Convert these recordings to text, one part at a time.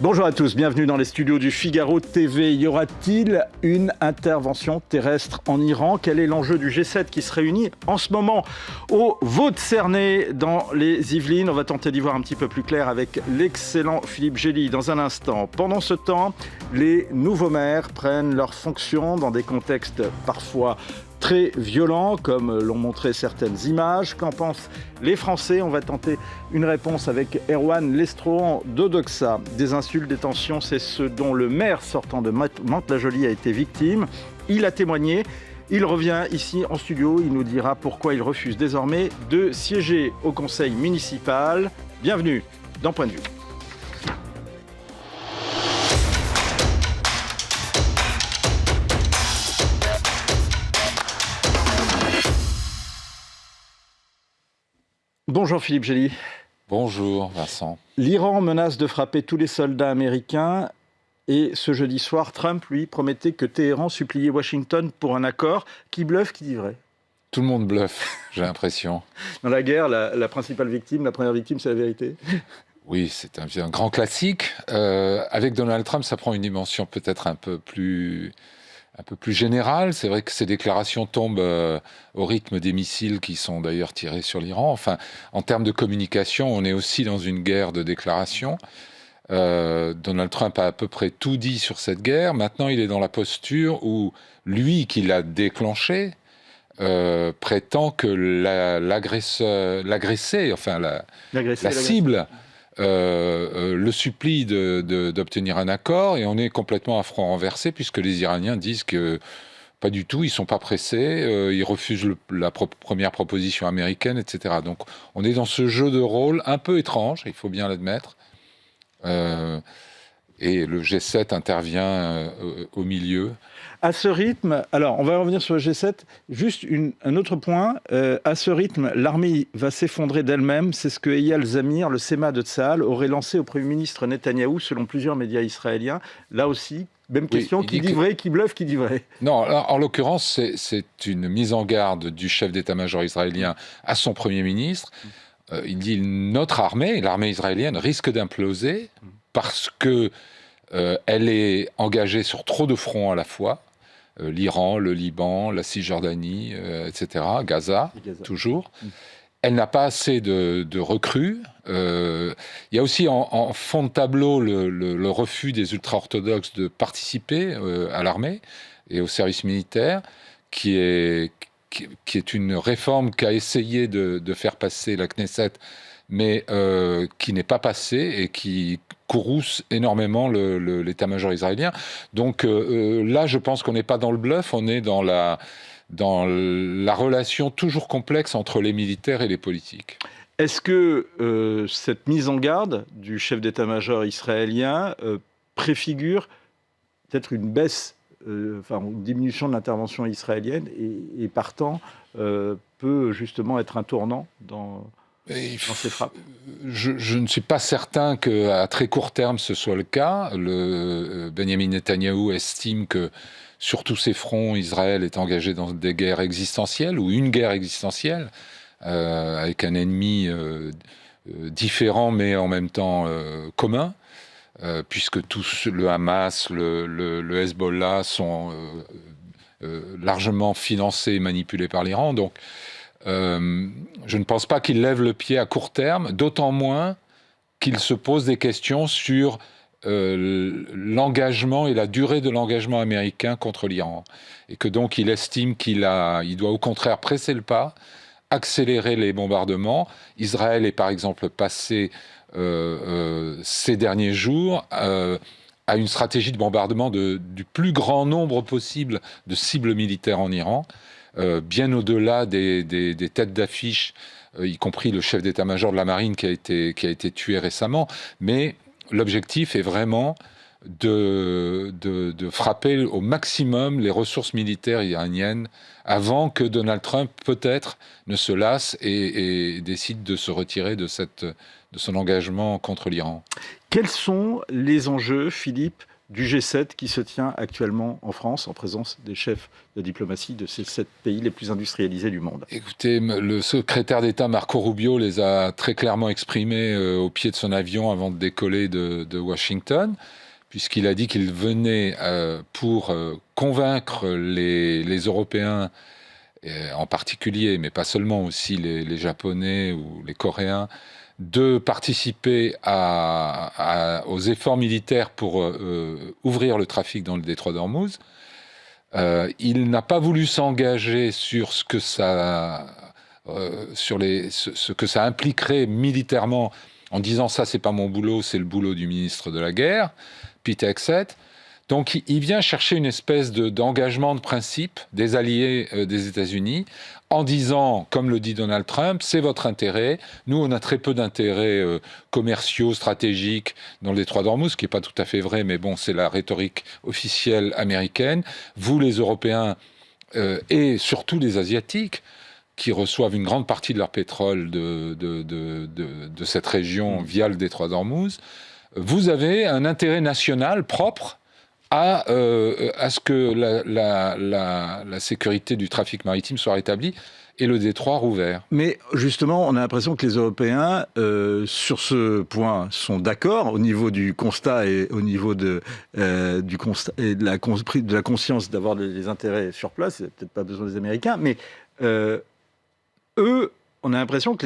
Bonjour à tous, bienvenue dans les studios du Figaro TV. Y aura-t-il une intervention terrestre en Iran ? Quel est l'enjeu du G7 qui se réunit en ce moment au Vaud-de-Cernay dans les Yvelines ? On va tenter d'y voir un petit peu plus clair avec l'excellent Philippe Gély dans un instant. Pendant ce temps, les nouveaux maires prennent leurs fonctions dans des contextes parfois très violents, comme l'ont montré certaines images. Qu'en pensent les Français ? On va tenter une réponse avec Erwan Lestrohan d'Odoxa. Des insultes, des tensions, c'est ce dont le maire sortant de Mantes-la-Jolie a été victime. Il a témoigné. Il revient ici en studio. Il nous dira pourquoi il refuse désormais de siéger au conseil municipal. Bienvenue dans Point de vue. Bonjour Philippe Gély. Bonjour Vincent. L'Iran menace de frapper tous les soldats américains et ce jeudi soir, Trump, lui, promettait que Téhéran suppliait Washington pour un accord. Qui bluffe, qui dit vrai ? Tout le monde bluffe, j'ai l'impression. Dans la guerre, la principale victime, la première victime, c'est la vérité. Oui, c'est un grand classique. Avec Donald Trump, ça prend une dimension peut-être un peu plus générale. C'est vrai que ces déclarations tombent au rythme des missiles qui sont d'ailleurs tirés sur l'Iran. Enfin, en termes de communication, on est aussi dans une guerre de déclarations. Donald Trump a à peu près tout dit sur cette guerre. Maintenant, il est dans la posture où lui, qui l'a déclenchée, prétend que l'agressé, enfin la cible, le supplie d'obtenir un accord, et on est complètement à front renversé puisque les Iraniens disent que pas du tout, ils sont pas pressés, ils refusent la première proposition américaine, etc. Donc on est dans ce jeu de rôle un peu étrange, il faut bien l'admettre, et le G7 intervient au milieu. À ce rythme, alors on va revenir sur le G7, juste un autre point, à ce rythme, l'armée va s'effondrer d'elle-même, c'est ce que Eyal Zamir, le Séma de Tsahal, aurait lancé au Premier ministre Netanyahou, selon plusieurs médias israéliens. Là aussi, même question, qui dit vrai, qui bluffe, qui dit vrai ? Non, en l'occurrence, c'est une mise en garde du chef d'état-major israélien à son Premier ministre. Il dit notre armée, l'armée israélienne, risque d'imploser parce que elle est engagée sur trop de fronts à la fois. L'Iran, le Liban, la Cisjordanie, etc., Gaza, toujours. Elle n'a pas assez de recrues. Il y a aussi en fond de tableau le refus des ultra-orthodoxes de participer à l'armée et au service militaire, qui est une réforme qu'a essayé de faire passer la Knesset, mais qui n'est pas passée et qui courrouce énormément l'état-major israélien. Donc là, je pense qu'on n'est pas dans le bluff, on est dans la relation toujours complexe entre les militaires et les politiques. Est-ce que cette mise en garde du chef d'état-major israélien préfigure peut-être une baisse, une diminution de l'intervention israélienne et partant peut justement être un tournant dans ces frappes? Je ne suis pas certain qu'à très court terme ce soit le cas. Benjamin Netanyahou estime que sur tous ces fronts, Israël est engagé dans des guerres existentielles ou une guerre existentielle avec un ennemi différent mais en même temps commun, puisque tous le Hamas, le Hezbollah sont largement financés et manipulés par l'Iran. Donc je ne pense pas qu'il lève le pied à court terme, d'autant moins qu'il se pose des questions sur l'engagement et la durée de l'engagement américain contre l'Iran. Et que donc il estime qu'il doit au contraire presser le pas, accélérer les bombardements. Israël est par exemple passé ces derniers jours à une stratégie de bombardement du plus grand nombre possible de cibles militaires en Iran. Bien au-delà des têtes d'affiche, y compris le chef d'état-major de la marine qui a été tué récemment. Mais l'objectif est vraiment de frapper au maximum les ressources militaires iraniennes avant que Donald Trump, peut-être, ne se lasse et décide de se retirer de son engagement contre l'Iran. Quels sont les enjeux, Philippe, du G7 qui se tient actuellement en France, en présence des chefs de diplomatie de ces 7 pays les plus industrialisés du monde. Écoutez, le secrétaire d'État Marco Rubio les a très clairement exprimés au pied de son avion avant de décoller de Washington, puisqu'il a dit qu'il venait pour convaincre les Européens, en particulier, mais pas seulement, aussi les Japonais ou les Coréens, de participer aux efforts militaires pour ouvrir le trafic dans le détroit d'Ormuz. Il n'a pas voulu s'engager sur ce que ça impliquerait militairement, en disant ça c'est pas mon boulot, c'est le boulot du ministre de la Guerre, Pete Hegseth. Donc il vient chercher une espèce d'engagement de principe des alliés des États-Unis en disant, comme le dit Donald Trump, c'est votre intérêt. Nous, on a très peu d'intérêts commerciaux, stratégiques dans le détroit d'Ormuz, ce qui n'est pas tout à fait vrai, mais bon, c'est la rhétorique officielle américaine. Vous, les Européens, et surtout les Asiatiques, qui reçoivent une grande partie de leur pétrole de cette région via le détroit d'Ormuz, vous avez un intérêt national propre à ce que la sécurité du trafic maritime soit rétablie et le détroit rouvert. Mais justement, on a l'impression que les Européens, sur ce point, sont d'accord au niveau du constat et au niveau du constat et de la conscience d'avoir les intérêts sur place. Il n'y a peut-être pas besoin des Américains, mais eux, on a l'impression que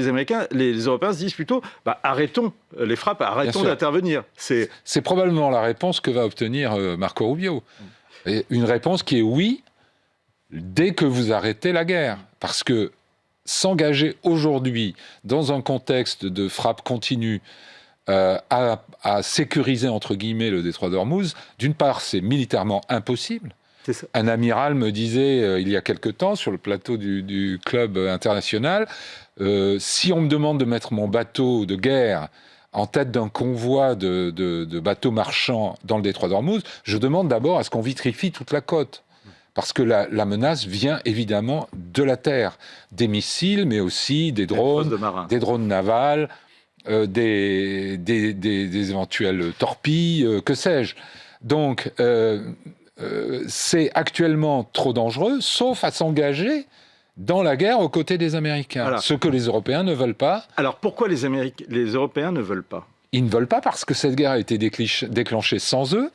les Européens se disent plutôt arrêtons les frappes, arrêtons d'intervenir. C'est probablement la réponse que va obtenir Marco Rubio. Et une réponse qui est oui, dès que vous arrêtez la guerre. Parce que s'engager aujourd'hui dans un contexte de frappe continue à sécuriser, entre guillemets, le détroit d'Ormuz, d'une part, c'est militairement impossible. Un amiral me disait il y a quelque temps sur le plateau du club international, si on me demande de mettre mon bateau de guerre en tête d'un convoi de bateaux marchands dans le détroit d'Ormuz, je demande d'abord à ce qu'on vitrifie toute la côte. Parce que la menace vient évidemment de la terre. Des missiles, mais aussi des drones navals, des éventuelles torpilles, que sais-je. Donc, c'est actuellement trop dangereux, sauf à s'engager dans la guerre aux côtés des Américains. Alors, ce que les Européens ne veulent pas. Alors pourquoi les Européens ne veulent pas ? Ils ne veulent pas parce que cette guerre a été déclenchée sans eux,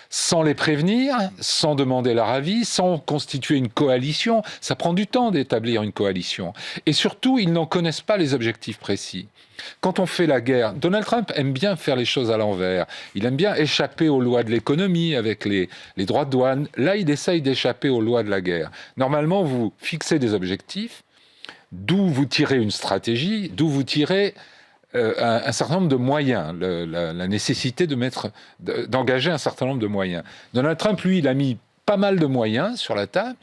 sans les prévenir, sans demander leur avis, sans constituer une coalition. Ça prend du temps d'établir une coalition. Et surtout, ils n'en connaissent pas les objectifs précis. Quand on fait la guerre, Donald Trump aime bien faire les choses à l'envers. Il aime bien échapper aux lois de l'économie avec les droits de douane. Là, il essaye d'échapper aux lois de la guerre. Normalement, vous fixez des objectifs, d'où vous tirez une stratégie, d'où vous tirez un certain nombre de moyens, la nécessité d'engager un certain nombre de moyens. Donald Trump, lui, il a mis pas mal de moyens sur la table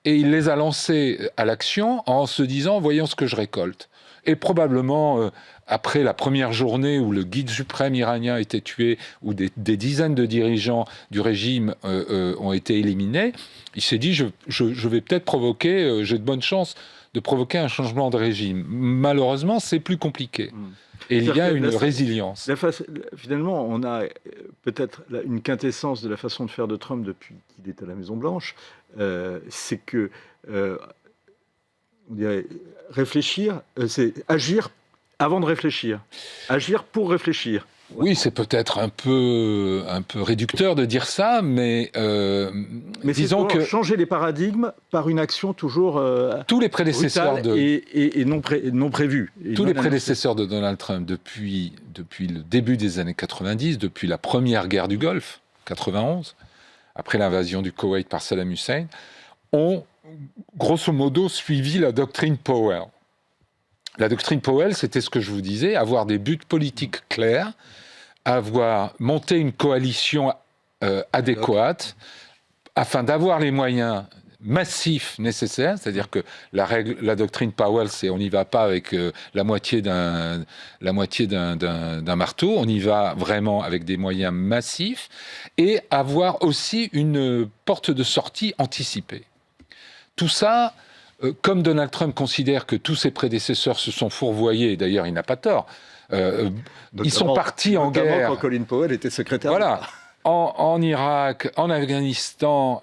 et il les a lancés à l'action en se disant « voyons ce que je récolte ». Et probablement, après la première journée où le guide suprême iranien a été tué, où des dizaines de dirigeants du régime ont été éliminés, il s'est dit je vais peut-être provoquer, j'ai de bonnes chances de provoquer un changement de régime. Malheureusement, c'est plus compliqué. Et il y a une résilience. Finalement, on a peut-être une quintessence de la façon de faire de Trump depuis qu'il est à la Maison-Blanche. C'est que, on dirait, réfléchir, c'est agir avant de réfléchir. Agir pour réfléchir. Oui, c'est peut-être un peu réducteur de dire ça, mais disons que changer les paradigmes par une action toujours tous les prédécesseurs et non prévue. Tous les prédécesseurs de Donald Trump depuis le début des années 90, depuis la première guerre du Golfe, 91, après l'invasion du Koweït par Saddam Hussein, ont grosso modo suivi la doctrine Powell. La doctrine Powell, c'était ce que je vous disais, avoir des buts politiques clairs, monter une coalition adéquate, afin d'avoir les moyens massifs nécessaires, c'est-à-dire que la doctrine Powell, c'est on n'y va pas avec la moitié d'un marteau, on y va vraiment avec des moyens massifs, et avoir aussi une porte de sortie anticipée. Tout ça, comme Donald Trump considère que tous ses prédécesseurs se sont fourvoyés, et d'ailleurs il n'a pas tort, ils sont partis en guerre. Quand Colin Powell était secrétaire. Voilà. en Irak, en Afghanistan,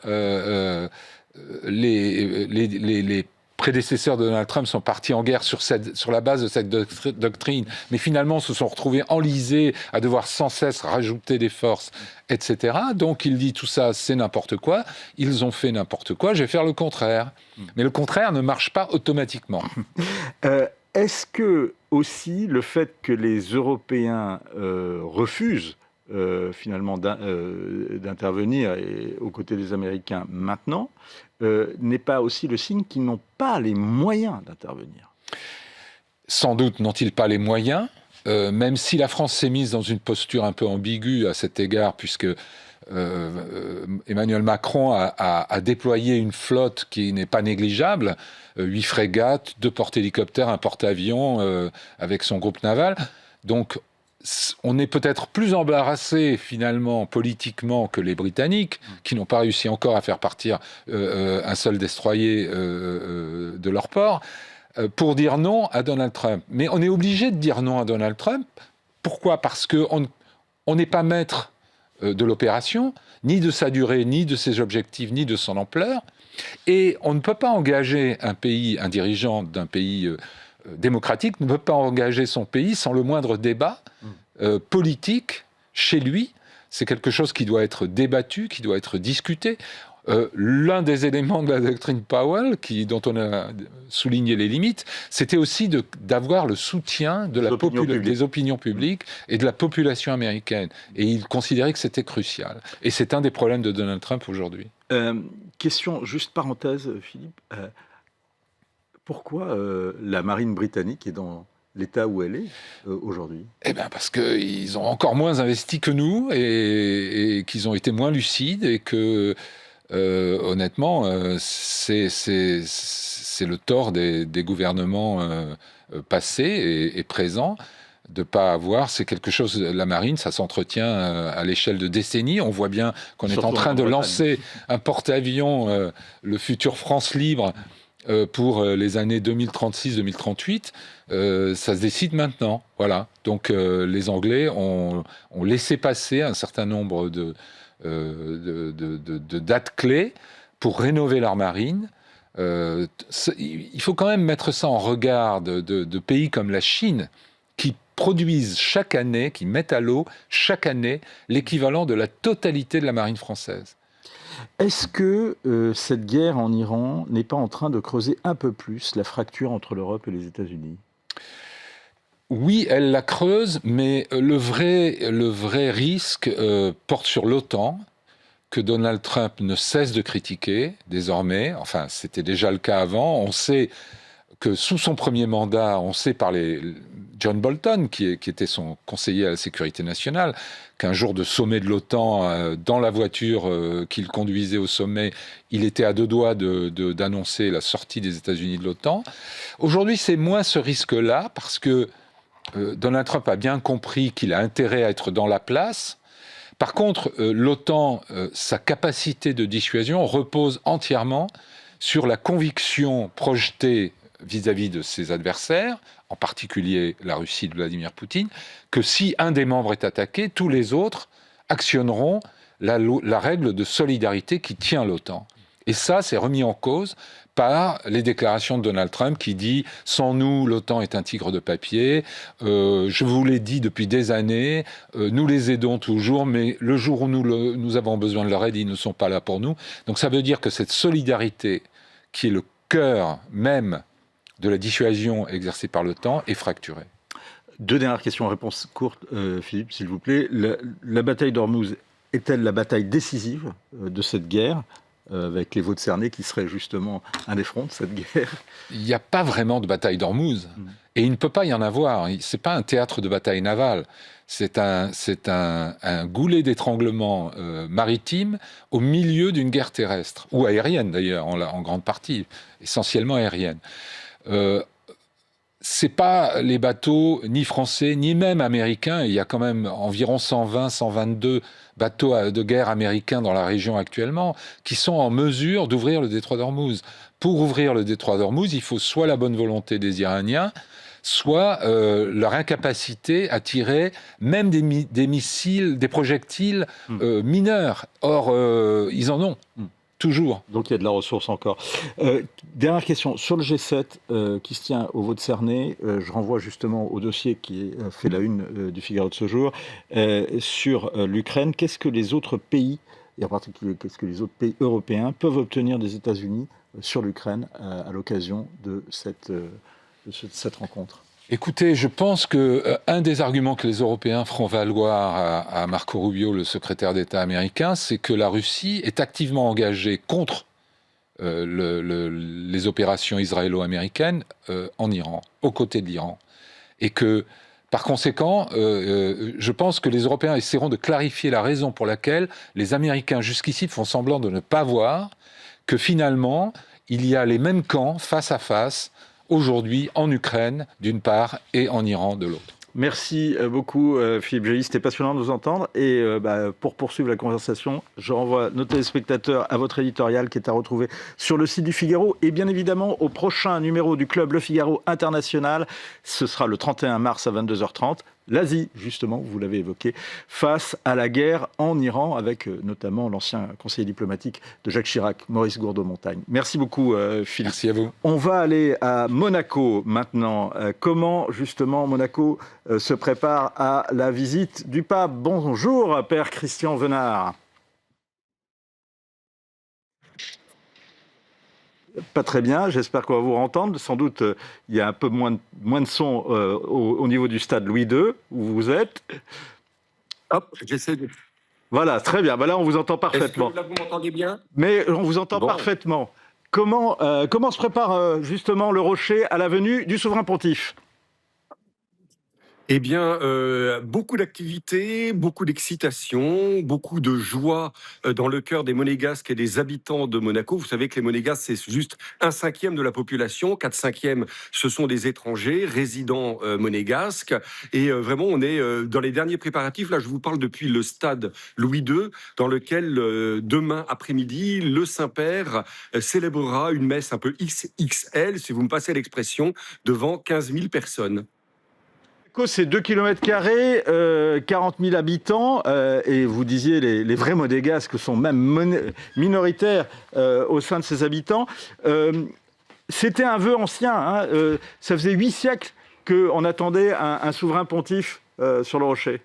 les prédécesseurs de Donald Trump sont partis en guerre sur la base de cette doctrine, mais finalement se sont retrouvés enlisés à devoir sans cesse rajouter des forces, etc. Donc il dit tout ça, c'est n'importe quoi. Ils ont fait n'importe quoi, je vais faire le contraire. Mais le contraire ne marche pas automatiquement. Est-ce que aussi le fait que les Européens refusent finalement d'intervenir aux côtés des Américains maintenant, n'est pas aussi le signe qu'ils n'ont pas les moyens d'intervenir? Sans doute n'ont-ils pas les moyens, même si la France s'est mise dans une posture un peu ambiguë à cet égard, puisque Emmanuel Macron a déployé une flotte qui n'est pas négligeable, 8 frégates, 2 porte-hélicoptères, un porte-avions avec son groupe naval. Donc on est peut-être plus embarrassé finalement politiquement que les Britanniques, qui n'ont pas réussi encore à faire partir un seul destroyer de leur port, pour dire non à Donald Trump. Mais on est obligé de dire non à Donald Trump. Pourquoi ? Parce qu'on n'est pas maître de l'opération, ni de sa durée, ni de ses objectifs, ni de son ampleur. Et on ne peut pas engager un dirigeant d'un pays démocratique ne peut pas engager son pays sans le moindre débat politique chez lui. C'est quelque chose qui doit être débattu, qui doit être discuté. L'un des éléments de la doctrine Powell, dont on a souligné les limites, c'était aussi d'avoir le soutien des opinions publiques et de la population américaine. Et il considérait que c'était crucial. Et c'est un des problèmes de Donald Trump aujourd'hui. Question, juste parenthèse, Philippe. Pourquoi la marine britannique est dans l'état où elle est aujourd'hui? Eh bien parce qu'ils ont encore moins investi que nous et qu'ils ont été moins lucides et que, honnêtement, c'est le tort des gouvernements passés et présents de ne pas avoir, c'est quelque chose, la marine, ça s'entretient à l'échelle de décennies. On voit bien qu'on est en train de lancer un porte-avions, le futur France Libre, pour les années 2036-2038, ça se décide maintenant. Voilà. Donc les Anglais ont laissé passer un certain nombre de dates clés pour rénover leur marine. Il faut quand même mettre ça en regard de pays comme la Chine, qui produisent chaque année, qui mettent à l'eau chaque année l'équivalent de la totalité de la marine française. Est-ce que cette guerre en Iran n'est pas en train de creuser un peu plus la fracture entre l'Europe et les États-Unis ? Oui, elle la creuse, mais le vrai risque porte sur l'OTAN, que Donald Trump ne cesse de critiquer désormais. Enfin, c'était déjà le cas avant. On sait que sous son premier mandat, on sait par John Bolton, qui était son conseiller à la sécurité nationale, qu'un jour de sommet de l'OTAN, dans la voiture qu'il conduisait au sommet, il était à 2 doigts d'annoncer la sortie des États-Unis de l'OTAN. Aujourd'hui, c'est moins ce risque-là, parce que Donald Trump a bien compris qu'il a intérêt à être dans la place. Par contre, l'OTAN, sa capacité de dissuasion repose entièrement sur la conviction projetée vis-à-vis de ses adversaires, en particulier la Russie de Vladimir Poutine, que si un des membres est attaqué, tous les autres actionneront la règle de solidarité qui tient l'OTAN. Et ça, c'est remis en cause par les déclarations de Donald Trump qui dit « Sans nous, l'OTAN est un tigre de papier. Je vous l'ai dit depuis des années. Nous les aidons toujours, mais le jour où nous avons besoin de leur aide, ils ne sont pas là pour nous. » Donc ça veut dire que cette solidarité, qui est le cœur même de la dissuasion exercée par l'OTAN, est fracturée. 2 dernières questions, réponse courte, Philippe, s'il vous plaît. La bataille d'Ormuz est-elle la bataille décisive de cette guerre, avec les veaux de Cernay qui seraient justement un des fronts de cette guerre? Il n'y a pas vraiment de bataille d'Ormuz, et il ne peut pas y en avoir. Ce n'est pas un théâtre de bataille navale. C'est un goulet d'étranglement maritime au milieu d'une guerre terrestre, ou aérienne d'ailleurs, en grande partie, essentiellement aérienne. C'est pas les bateaux ni français ni même américains. Il y a quand même environ 122 bateaux de guerre américains dans la région actuellement qui sont en mesure d'ouvrir le détroit d'Ormuz. Pour ouvrir le détroit d'Ormuz, il faut soit la bonne volonté des Iraniens, soit leur incapacité à tirer même des missiles, des projectiles mineurs. Or, ils en ont. Toujours. Donc il y a de la ressource encore. Dernière question, sur le G7 qui se tient au Vaud-de-Cernay, je renvoie justement au dossier qui fait la une du Figaro de ce jour, sur l'Ukraine. Qu'est-ce que les autres pays, et en particulier qu'est-ce que les autres pays européens, peuvent obtenir des États-Unis sur l'Ukraine à l'occasion de cette rencontre ? Écoutez, je pense qu'un des arguments que les Européens feront valoir à Marco Rubio, le secrétaire d'État américain, c'est que la Russie est activement engagée contre les opérations israélo-américaines en Iran, aux côtés de l'Iran. Et que, par conséquent, je pense que les Européens essaieront de clarifier la raison pour laquelle les Américains jusqu'ici font semblant de ne pas voir que finalement, il y a les mêmes camps face à face aujourd'hui en Ukraine d'une part et en Iran de l'autre. Merci beaucoup Philippe Gély, c'était passionnant de vous entendre et pour poursuivre la conversation, je renvoie nos téléspectateurs à votre éditorial qui est à retrouver sur le site du Figaro et bien évidemment au prochain numéro du Club Le Figaro International, ce sera le 31 mars à 22h30. L'Asie, justement, vous l'avez évoqué, face à la guerre en Iran, avec notamment l'ancien conseiller diplomatique de Jacques Chirac, Maurice Gourdeau-Montagne. Merci beaucoup, Philippe. Merci à vous. On va aller à Monaco maintenant. Comment, justement, Monaco se prépare à la visite du pape ? Bonjour, Père Christian Venard. Pas très bien, j'espère qu'on va vous entendre. Sans doute, il y a un peu moins de son au niveau du stade Louis II, où vous êtes. Hop, j'essaie de... Voilà, très bien. Ben là, on vous entend parfaitement. Est-ce que là, vous m'entendez bien ? Mais on vous entend parfaitement. Comment se prépare justement le Rocher à la venue du souverain pontife ? Eh bien, beaucoup d'activités, beaucoup d'excitation, beaucoup de joie dans le cœur des Monégasques et des habitants de Monaco. Vous savez que les Monégasques, c'est juste 1/5 de la population. 4/5, ce sont des étrangers résidents monégasques. Et vraiment, on est dans les derniers préparatifs. Là, je vous parle depuis le stade Louis II, dans lequel demain après-midi, le Saint-Père célébrera une messe un peu XXL, si vous me passez l'expression, devant 15 000 personnes. C'est 2 km², 40 000 habitants, et vous disiez les vrais Monégasques sont même minoritaires au sein de ces habitants. C'était un vœu ancien, hein, ça faisait 8 siècles qu'on attendait un souverain pontife sur le Rocher.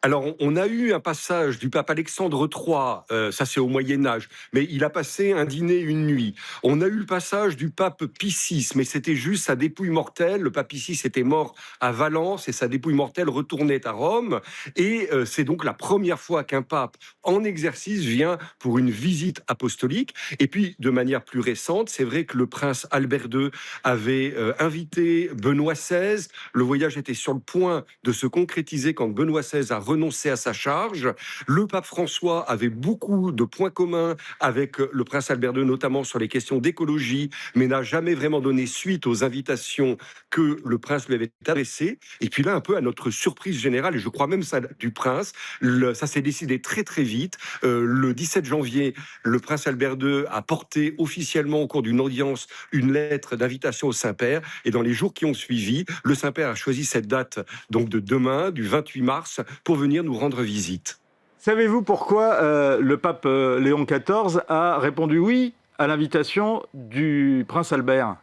Alors, on a eu un passage du pape Alexandre III, ça c'est au Moyen-Âge, mais il a passé un dîner une nuit. On a eu le passage du pape Pie VI, mais c'était juste sa dépouille mortelle. Le pape Pie VI était mort à Valence et sa dépouille mortelle retournait à Rome. Et c'est donc la première fois qu'un pape en exercice vient pour une visite apostolique. Et puis, de manière plus récente, c'est vrai que le prince Albert II avait invité Benoît XVI. Le voyage était sur le point de se concrétiser quand Benoît XVI a renoncé à sa charge. Le pape François avait beaucoup de points communs avec le prince Albert II, notamment sur les questions d'écologie, mais n'a jamais vraiment donné suite aux invitations que le prince lui avait adressées. Et puis là, un peu à notre surprise générale, et je crois même ça du prince, ça s'est décidé très très vite. Le 17 janvier, le prince Albert II a porté officiellement au cours d'une audience une lettre d'invitation au Saint-Père. Et dans les jours qui ont suivi, le Saint-Père a choisi cette date donc de demain, du 28 mars, pour venir nous rendre visite. Savez-vous pourquoi le pape Léon XIV a répondu oui à l'invitation du prince Albert ?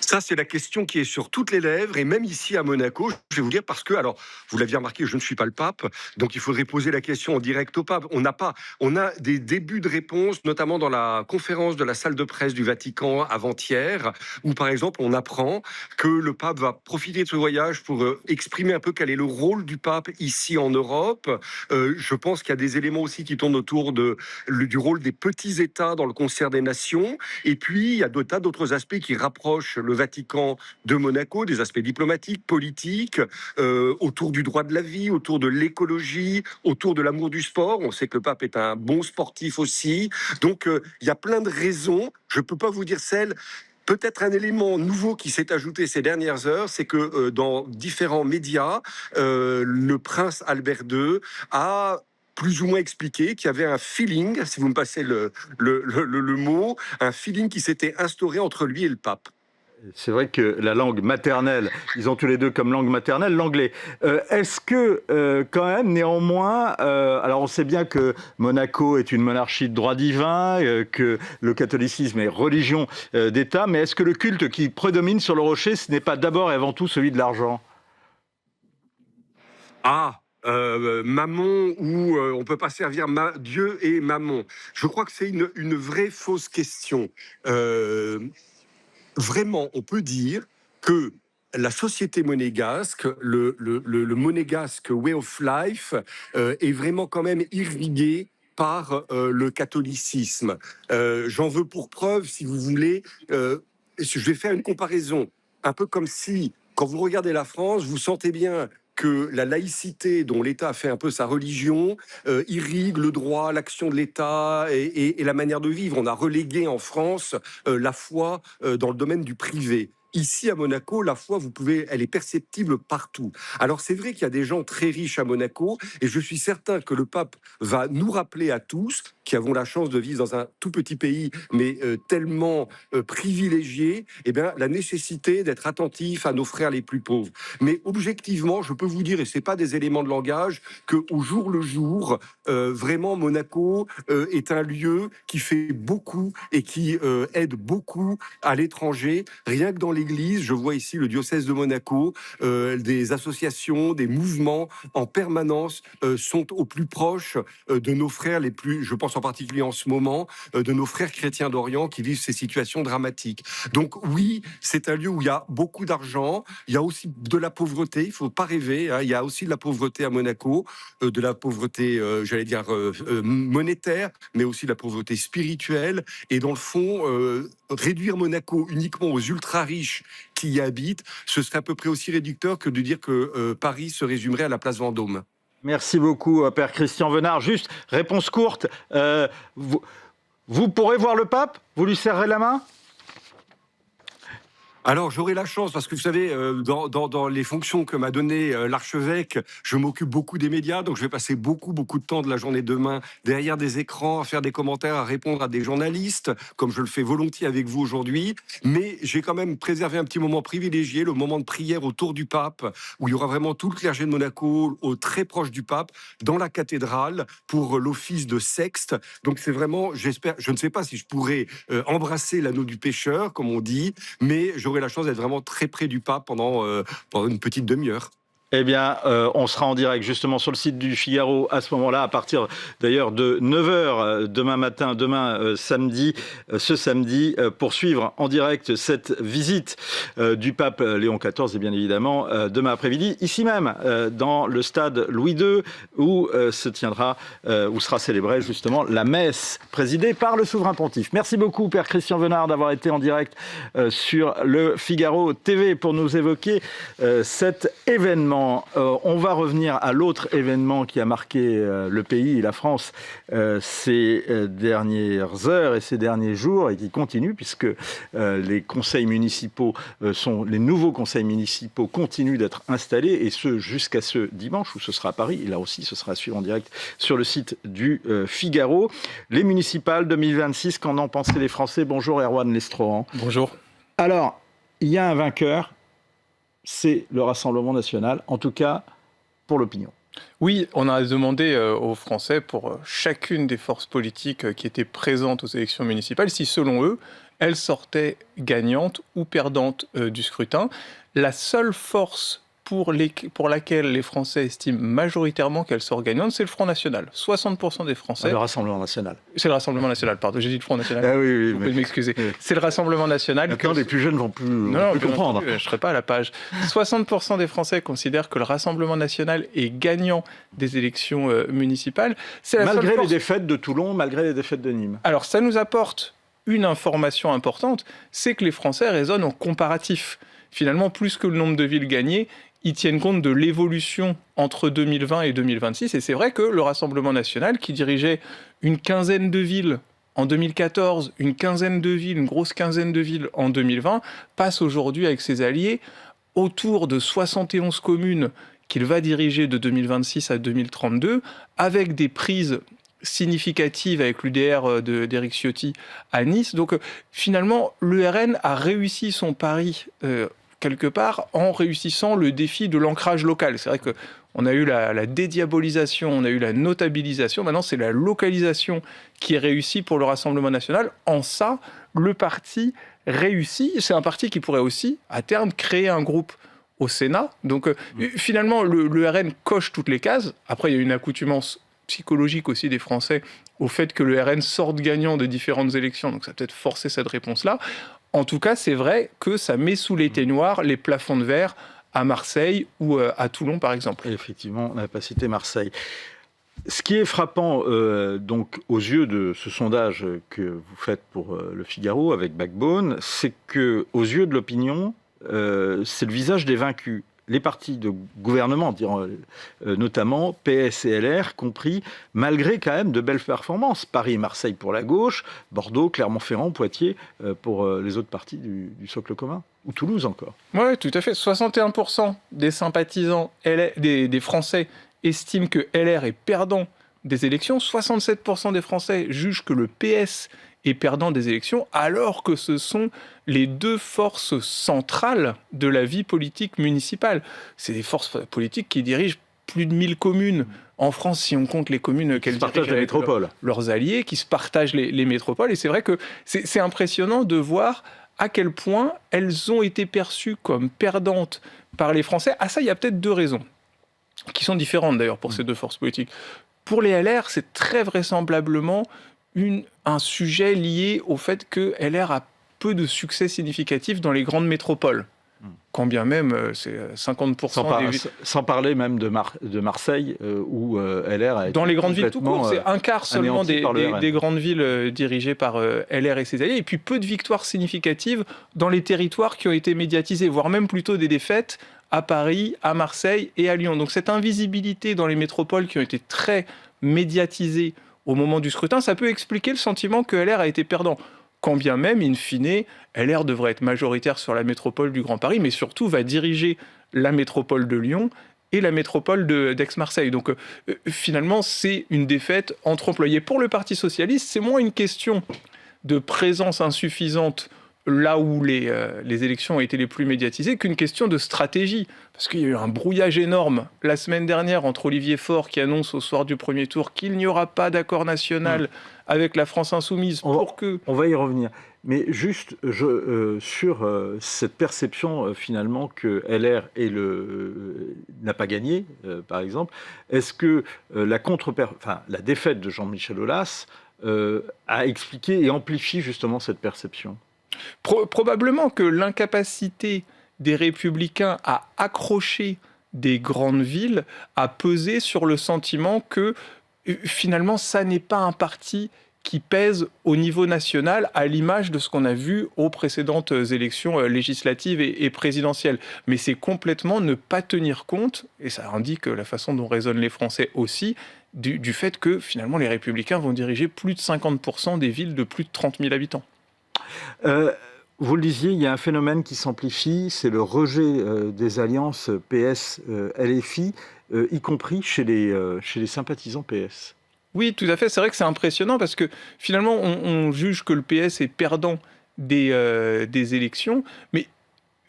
Ça, c'est la question qui est sur toutes les lèvres, et même ici à Monaco, je vais vous dire, parce que, alors, vous l'aviez remarqué, je ne suis pas le pape, donc il faudrait poser la question en direct au pape. On a des débuts de réponses, notamment dans la conférence de la salle de presse du Vatican avant-hier, où par exemple, on apprend que le pape va profiter de ce voyage pour exprimer un peu quel est le rôle du pape ici en Europe. Je pense qu'il y a des éléments aussi qui tournent autour du rôle des petits États dans le concert des nations, et puis il y a tas d'autres aspects qui rapprochent le Vatican de Monaco, des aspects diplomatiques, politiques, autour du droit de la vie, autour de l'écologie, autour de l'amour du sport. On sait que le pape est un bon sportif aussi. Donc, il y a plein de raisons. Je ne peux pas vous dire celle... Peut-être un élément nouveau qui s'est ajouté ces dernières heures, c'est que dans différents médias, le prince Albert II a plus ou moins expliqué qu'il y avait un feeling, si vous me passez le mot, un feeling qui s'était instauré entre lui et le pape. C'est vrai que la langue maternelle, ils ont tous les deux comme langue maternelle l'anglais. Est-ce que, quand même, néanmoins, alors on sait bien que Monaco est une monarchie de droit divin, que le catholicisme est religion d'État, mais est-ce que le culte qui prédomine sur le rocher, ce n'est pas d'abord et avant tout celui de l'argent ? Mammon, ou on peut pas servir Dieu et Mammon. Je crois que c'est une vraie fausse question. Vraiment, on peut dire que la société monégasque, le monégasque way of life, est vraiment quand même irrigué par le catholicisme. J'en veux pour preuve, si vous voulez, je vais faire une comparaison. Un peu comme si, quand vous regardez la France, vous sentez bien que la laïcité, dont l'État a fait un peu sa religion, irrigue le droit, l'action de l'État et la manière de vivre. On a relégué en France la foi dans le domaine du privé. Ici, à Monaco, la foi, elle est perceptible partout. Alors, c'est vrai qu'il y a des gens très riches à Monaco, et je suis certain que le pape va nous rappeler à tous, qui avons la chance de vivre dans un tout petit pays, mais tellement privilégié, la nécessité d'être attentif à nos frères les plus pauvres. Mais objectivement, je peux vous dire, et c'est pas des éléments de langage, qu'au jour le jour, vraiment, Monaco est un lieu qui fait beaucoup et qui aide beaucoup à l'étranger. Rien que dans l'église, je vois ici le diocèse de Monaco, des associations, des mouvements en permanence sont au plus proche de nos frères les plus, je pense en particulier en ce moment, de nos frères chrétiens d'Orient qui vivent ces situations dramatiques. Donc oui, c'est un lieu où il y a beaucoup d'argent, il y a aussi de la pauvreté, il ne faut pas rêver, hein, il y a aussi de la pauvreté à Monaco, de la pauvreté, monétaire, mais aussi de la pauvreté spirituelle, et dans le fond, réduire Monaco uniquement aux ultra-riches qui y habitent, ce serait à peu près aussi réducteur que de dire que Paris se résumerait à la place Vendôme. Merci beaucoup, Père Christian Venard. Juste, réponse courte. Vous pourrez voir le pape ? Vous lui serrerez la main ? Alors, j'aurai la chance, parce que vous savez, dans les fonctions que m'a donné l'archevêque, je m'occupe beaucoup des médias, donc je vais passer beaucoup de temps de la journée demain derrière des écrans, à faire des commentaires, à répondre à des journalistes, comme je le fais volontiers avec vous aujourd'hui. Mais j'ai quand même préservé un petit moment privilégié, le moment de prière autour du pape, où il y aura vraiment tout le clergé de Monaco, très proche du pape, dans la cathédrale, pour l'office de Sexte. Donc c'est vraiment, j'espère, je ne sais pas si je pourrai embrasser l'anneau du pécheur, comme on dit, mais j'aurai la chance d'être vraiment très près du pape pendant une petite demi-heure. Eh bien, on sera en direct justement sur le site du Figaro à ce moment-là, à partir d'ailleurs de 9h demain matin, ce samedi, pour suivre en direct cette visite du pape Léon XIV et bien évidemment demain après-midi, ici même, dans le stade Louis II, où où sera célébrée justement la messe présidée par le souverain pontife. Merci beaucoup, Père Christian Venard, d'avoir été en direct sur le Figaro TV pour nous évoquer cet événement. On va revenir à l'autre événement qui a marqué le pays, la France, ces dernières heures et ces derniers jours, et qui continue, puisque les conseils municipaux les nouveaux conseils municipaux continuent d'être installés, et ce jusqu'à ce dimanche, où ce sera à Paris, et là aussi ce sera à suivre en direct sur le site du Figaro. Les municipales 2026, qu'en ont pensé les Français ? Bonjour Erwan Lestrohan. Bonjour. Alors, il y a un vainqueur, c'est le Rassemblement national, en tout cas pour l'opinion. Oui, on a demandé aux Français, pour chacune des forces politiques qui étaient présentes aux élections municipales, si selon eux, elles sortaient gagnantes ou perdantes du scrutin. La seule force pour laquelle les Français estiment majoritairement qu'elle sort gagnante, c'est le Front National. 60% des Français... Le Rassemblement National. C'est le Rassemblement National, pardon, j'ai dit le Front National. Ah oui, vous pouvez m'excuser. Oui. C'est le Rassemblement National... Maintenant, les plus jeunes vont plus comprendre. Je ne serai pas à la page. 60% des Français considèrent que le Rassemblement National est gagnant des élections municipales. C'est malgré les défaites de Toulon, malgré les défaites de Nîmes. Alors, ça nous apporte une information importante, c'est que les Français raisonnent en comparatif. Finalement, plus que le nombre de villes gagnées, ils tiennent compte de l'évolution entre 2020 et 2026. Et c'est vrai que le Rassemblement national, qui dirigeait une quinzaine de villes en 2014, une grosse quinzaine de villes en 2020, passe aujourd'hui avec ses alliés autour de 71 communes qu'il va diriger de 2026 à 2032, avec des prises significative avec l'UDR d'Éric Ciotti à Nice. Donc finalement, le RN a réussi son pari quelque part en réussissant le défi de l'ancrage local. C'est vrai qu'on a eu la dédiabolisation, on a eu la notabilisation, maintenant c'est la localisation qui est réussie pour le Rassemblement national. En ça, le parti réussit. C'est un parti qui pourrait aussi, à terme, créer un groupe au Sénat. Donc finalement, le RN coche toutes les cases. Après, il y a une accoutumance psychologique aussi des Français au fait que le RN sorte gagnant de différentes élections. Donc ça a peut-être forcé cette réponse-là. En tout cas, c'est vrai que ça met sous l'éteignoir les plafonds de verre à Marseille ou à Toulon, par exemple. Et effectivement, on n'a pas cité Marseille. Ce qui est frappant donc aux yeux de ce sondage que vous faites pour Le Figaro avec Backbone, c'est que aux yeux de l'opinion, c'est le visage des vaincus. Les partis de gouvernement, notamment PS et LR, compris, malgré quand même de belles performances. Paris et Marseille pour la gauche, Bordeaux, Clermont-Ferrand, Poitiers pour les autres partis du socle commun. Ou Toulouse encore. Oui, tout à fait. 61% des sympathisants des Français estiment que LR est perdant des élections. 67% des Français jugent que le PS est perdant des élections, alors que ce sont les deux forces centrales de la vie politique municipale. C'est des forces politiques qui dirigent plus de 1000 communes en France, si on compte les communes qu'elles dirigent avec leurs alliés, qui se partagent les métropoles. Et c'est vrai que c'est impressionnant de voir à quel point elles ont été perçues comme perdantes par les Français. À ça, il y a peut-être deux raisons, qui sont différentes d'ailleurs pour ces deux forces politiques. Pour les LR, c'est très vraisemblablement un sujet lié au fait que LR a peu de succès significatifs dans les grandes métropoles. Quand bien même, c'est 50%... Sans parler même de Marseille, où LR a été... Dans les grandes villes tout court, c'est un quart seulement des grandes villes dirigées par LR et ses alliés, et puis peu de victoires significatives dans les territoires qui ont été médiatisés, voire même plutôt des défaites à Paris, à Marseille et à Lyon. Donc cette invisibilité dans les métropoles qui ont été très médiatisées au moment du scrutin, ça peut expliquer le sentiment que LR a été perdant. Quand bien même, in fine, LR devrait être majoritaire sur la métropole du Grand Paris, mais surtout va diriger la métropole de Lyon et la métropole d'Aix-Marseille. Donc finalement, c'est une défaite entre employés. Pour le Parti socialiste, c'est moins une question de présence insuffisante là où les élections ont été les plus médiatisées qu'une question de stratégie. Parce qu'il y a eu un brouillage énorme la semaine dernière entre Olivier Faure qui annonce au soir du premier tour qu'il n'y aura pas d'accord national avec la France insoumise On va y revenir. Mais juste sur cette perception finalement que LR n'a pas gagné, par exemple, est-ce que la défaite de Jean-Michel Aulas a expliqué et amplifié justement cette perception ? Probablement que l'incapacité des Républicains à accrocher des grandes villes a pesé sur le sentiment que finalement ça n'est pas un parti qui pèse au niveau national à l'image de ce qu'on a vu aux précédentes élections législatives et présidentielles. Mais c'est complètement ne pas tenir compte, et ça indique la façon dont raisonnent les Français aussi, du fait que finalement les Républicains vont diriger plus de 50% des villes de plus de 30 000 habitants. Vous le disiez, il y a un phénomène qui s'amplifie, c'est le rejet des alliances PS-LFI, y compris chez les sympathisants PS. Oui, tout à fait. C'est vrai que c'est impressionnant parce que finalement, on juge que le PS est perdant des élections, mais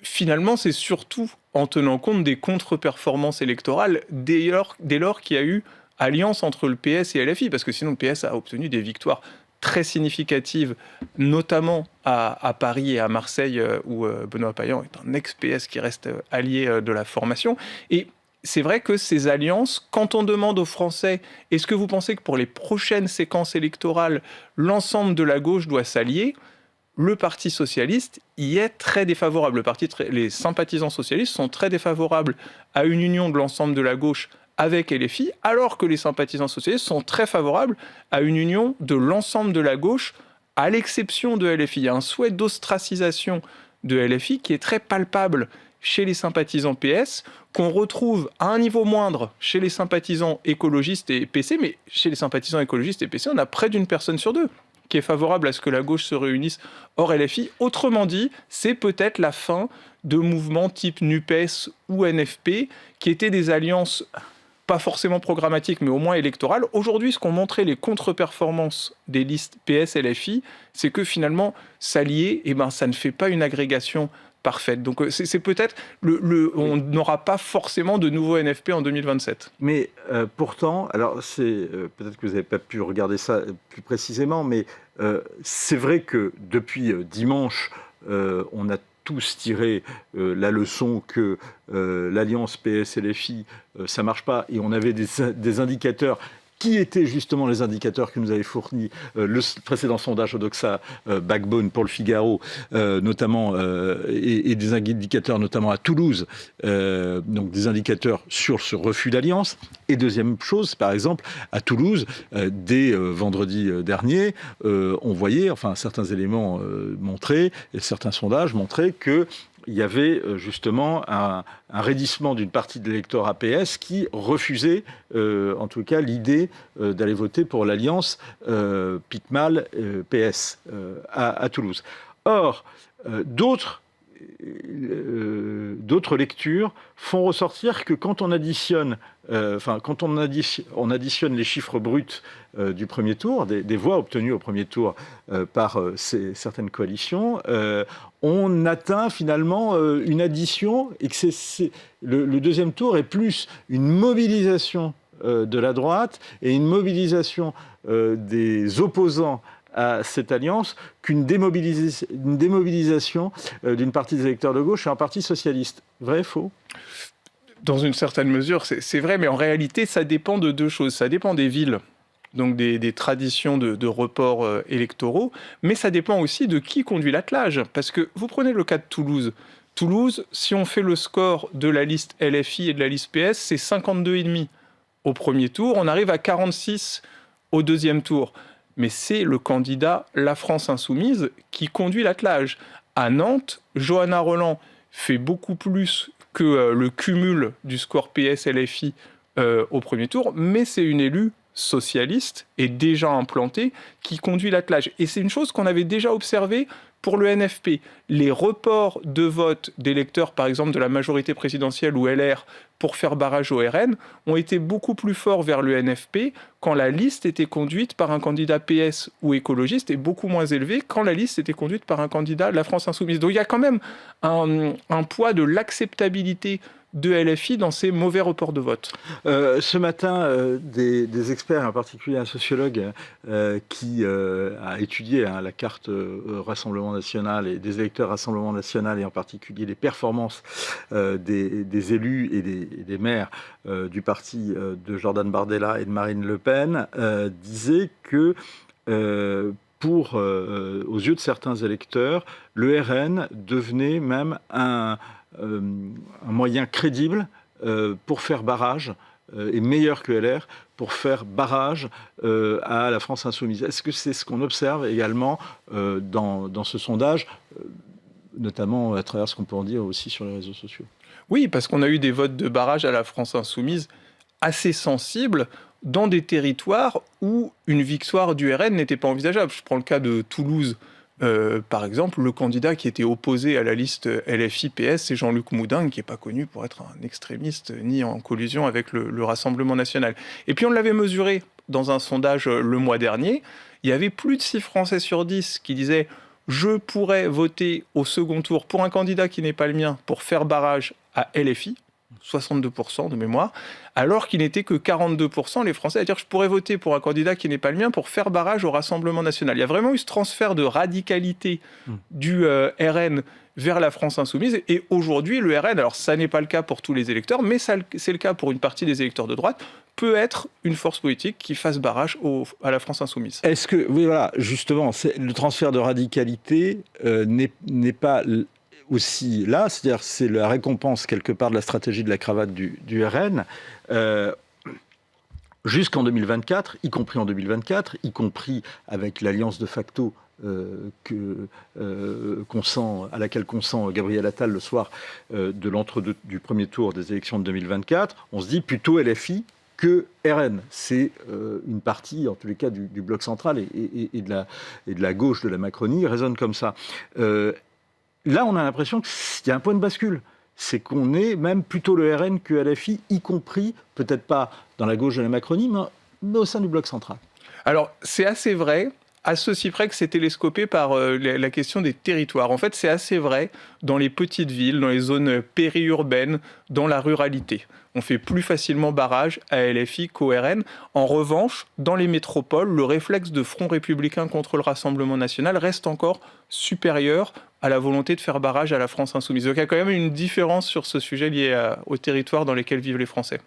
finalement, c'est surtout en tenant compte des contre-performances électorales dès lors qu'il y a eu alliance entre le PS et LFI, parce que sinon le PS a obtenu des victoires très significatives, notamment à Paris et à Marseille, où Benoît Payan est un ex-PS qui reste allié de la formation. Et c'est vrai que ces alliances, quand on demande aux Français « est-ce que vous pensez que pour les prochaines séquences électorales, l'ensemble de la gauche doit s'allier ?» Le Parti socialiste y est très défavorable. Les sympathisants socialistes sont très défavorables à une union de l'ensemble de la gauche avec LFI, alors que les sympathisants socialistes sont très favorables à une union de l'ensemble de la gauche, à l'exception de LFI. Il y a un souhait d'ostracisation de LFI qui est très palpable chez les sympathisants PS, qu'on retrouve à un niveau moindre chez les sympathisants écologistes et PC, mais chez les sympathisants écologistes et PC, on a près d'une personne sur deux qui est favorable à ce que la gauche se réunisse hors LFI. Autrement dit, c'est peut-être la fin de mouvements type NUPES ou NFP, qui étaient des alliances pas forcément programmatique, mais au moins électorale. Aujourd'hui, ce qu'ont montré les contre-performances des listes PS-LFI, c'est que finalement, s'allier, ça ne fait pas une agrégation parfaite. Donc c'est peut-être, on n'aura pas forcément de nouveaux NFP en 2027. Mais pourtant, alors peut-être que vous n'avez pas pu regarder ça plus précisément, mais c'est vrai que depuis dimanche, on a tous tiré la leçon que l'alliance PS-LFI, ça ne marche pas, et on avait des indicateurs qui étaient justement les indicateurs que nous avait fournis le précédent sondage Odoxa Backbone pour le Figaro, notamment, et des indicateurs notamment à Toulouse, donc des indicateurs sur ce refus d'alliance. Et deuxième chose, par exemple, à Toulouse, dès vendredi dernier, on voyait, certains éléments montraient, et certains sondages montraient que il y avait justement un raidissement d'une partie de l'électorat PS qui refusait, en tout cas, l'idée d'aller voter pour l'alliance Piquemal-PS à Toulouse. Or, d'autres lectures font ressortir que quand on additionne, on additionne les chiffres bruts du premier tour, des voix obtenues au premier tour par certaines coalitions, on atteint finalement une addition, et que le deuxième tour est plus une mobilisation de la droite et une mobilisation des opposants à cette alliance qu'une démobilisation d'une partie des électeurs de gauche et un parti socialiste. Vrai, faux ? Dans une certaine mesure, c'est vrai, mais en réalité, ça dépend de deux choses. Ça dépend des villes, donc des traditions de reports électoraux, mais ça dépend aussi de qui conduit l'attelage. Parce que vous prenez le cas de Toulouse. Toulouse, si on fait le score de la liste LFI et de la liste PS, c'est 52,5 au premier tour. On arrive à 46 au deuxième tour. Mais c'est le candidat La France Insoumise qui conduit l'attelage. À Nantes, Johanna Rolland fait beaucoup plus que le cumul du score PS-LFI au premier tour, mais c'est une élue socialiste et déjà implantée qui conduit l'attelage. Et c'est une chose qu'on avait déjà observée pour le NFP. Les reports de vote d'électeurs, par exemple de la majorité présidentielle ou LR, pour faire barrage au RN, ont été beaucoup plus forts vers le NFP quand la liste était conduite par un candidat PS ou écologiste, et beaucoup moins élevés quand la liste était conduite par un candidat de La France Insoumise. Donc il y a quand même un poids de l'acceptabilité de LFI dans ces mauvais reports de vote. Ce matin, des experts, en particulier un sociologue qui a étudié la carte Rassemblement National et des électeurs Rassemblement National, et en particulier les performances des élus et des maires du parti de Jordan Bardella et de Marine Le Pen, disait que aux yeux de certains électeurs, le RN devenait même un moyen crédible pour faire barrage, et meilleur que LR, pour faire barrage à la France Insoumise. Est-ce que c'est ce qu'on observe également dans ce sondage, notamment à travers ce qu'on peut en dire aussi sur les réseaux sociaux ? Oui, parce qu'on a eu des votes de barrage à la France Insoumise assez sensibles dans des territoires où une victoire du RN n'était pas envisageable. Je prends le cas de Toulouse. Par exemple, le candidat qui était opposé à la liste LFI-PS, c'est Jean-Luc Moudin, qui n'est pas connu pour être un extrémiste ni en collusion avec le Rassemblement National. Et puis on l'avait mesuré dans un sondage le mois dernier. Il y avait plus de 6 Français sur 10 qui disaient « Je pourrais voter au second tour pour un candidat qui n'est pas le mien pour faire barrage à LFI ». 62% de mémoire, alors qu'il n'était que 42% les Français à dire je pourrais voter pour un candidat qui n'est pas le mien pour faire barrage au Rassemblement National. Il y a vraiment eu ce transfert de radicalité du RN vers la France Insoumise, et aujourd'hui le RN, alors ça n'est pas le cas pour tous les électeurs, mais c'est le cas pour une partie des électeurs de droite, peut être une force politique qui fasse barrage à la France Insoumise. Est-ce que, oui voilà, justement, le transfert de radicalité n'est pas aussi là, c'est-à-dire c'est la récompense quelque part de la stratégie de la cravate du RN, jusqu'en 2024, y compris en 2024, y compris avec l'alliance de facto à laquelle consent Gabriel Attal le soir de l'entre-deux du premier tour des élections de 2024, on se dit plutôt LFI que RN. C'est une partie, en tous les cas, du bloc central et de la gauche de la Macronie raisonne comme ça. Là, on a l'impression qu'il y a un point de bascule. c'est qu'on est même plutôt le RN que LFI, y compris, peut-être pas dans la gauche de la Macronie, mais au sein du bloc central. Alors, c'est assez vrai, à ceci près que c'est télescopé par la question des territoires. En fait, c'est assez vrai dans les petites villes, dans les zones périurbaines, dans la ruralité. On fait plus facilement barrage à LFI qu'au RN. En revanche, dans les métropoles, le réflexe de Front républicain contre le Rassemblement national reste encore supérieur à la volonté de faire barrage à la France insoumise. Donc il y a quand même une différence sur ce sujet lié aux territoires dans lesquels vivent les Français.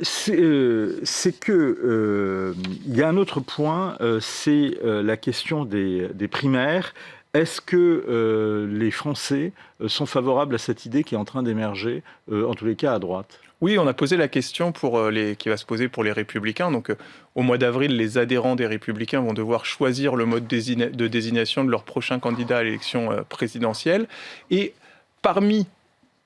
C'est que il y a un autre point, c'est la question des primaires. Est-ce que les Français sont favorables à cette idée qui est en train d'émerger, en tous les cas à droite ? Oui, on a posé la question qui va se poser pour les Républicains. Donc, au mois d'avril, les adhérents des Républicains vont devoir choisir le mode de désignation de leur prochain candidat à l'élection présidentielle. Et parmi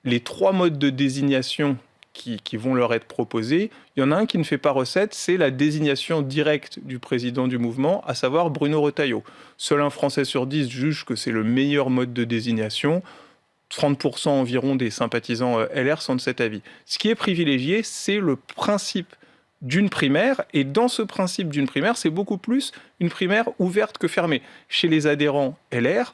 les 3 modes de désignation qui vont leur être proposés, il y en a un qui ne fait pas recette, c'est la désignation directe du président du mouvement, à savoir Bruno Retailleau. Seul un Français sur 10 juge que c'est le meilleur mode de désignation. 30% environ des sympathisants LR sont de cet avis. Ce qui est privilégié, c'est le principe d'une primaire, et dans ce principe d'une primaire, c'est beaucoup plus une primaire ouverte que fermée. Chez les adhérents LR,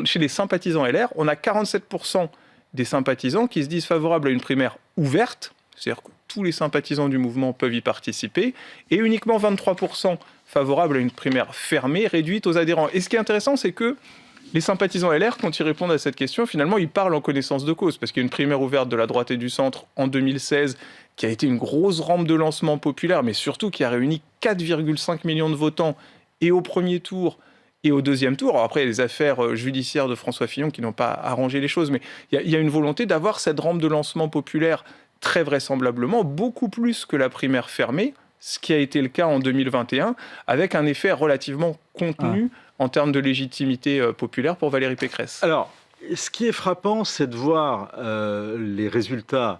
chez les sympathisants LR, on a 47% des sympathisants qui se disent favorables à une primaire ouverte, c'est-à-dire que tous les sympathisants du mouvement peuvent y participer, et uniquement 23% favorables à une primaire fermée, réduite aux adhérents. Et ce qui est intéressant, c'est que les sympathisants LR, quand ils répondent à cette question, finalement, ils parlent en connaissance de cause, parce qu'il y a une primaire ouverte de la droite et du centre en 2016, qui a été une grosse rampe de lancement populaire, mais surtout qui a réuni 4,5 millions de votants, et au premier tour, et au deuxième tour. Alors après, il y a les affaires judiciaires de François Fillon qui n'ont pas arrangé les choses, mais il y a une volonté d'avoir cette rampe de lancement populaire très vraisemblablement, beaucoup plus que la primaire fermée, ce qui a été le cas en 2021, avec un effet relativement contenu en termes de légitimité populaire pour Valérie Pécresse. Alors, ce qui est frappant, c'est de voir les résultats,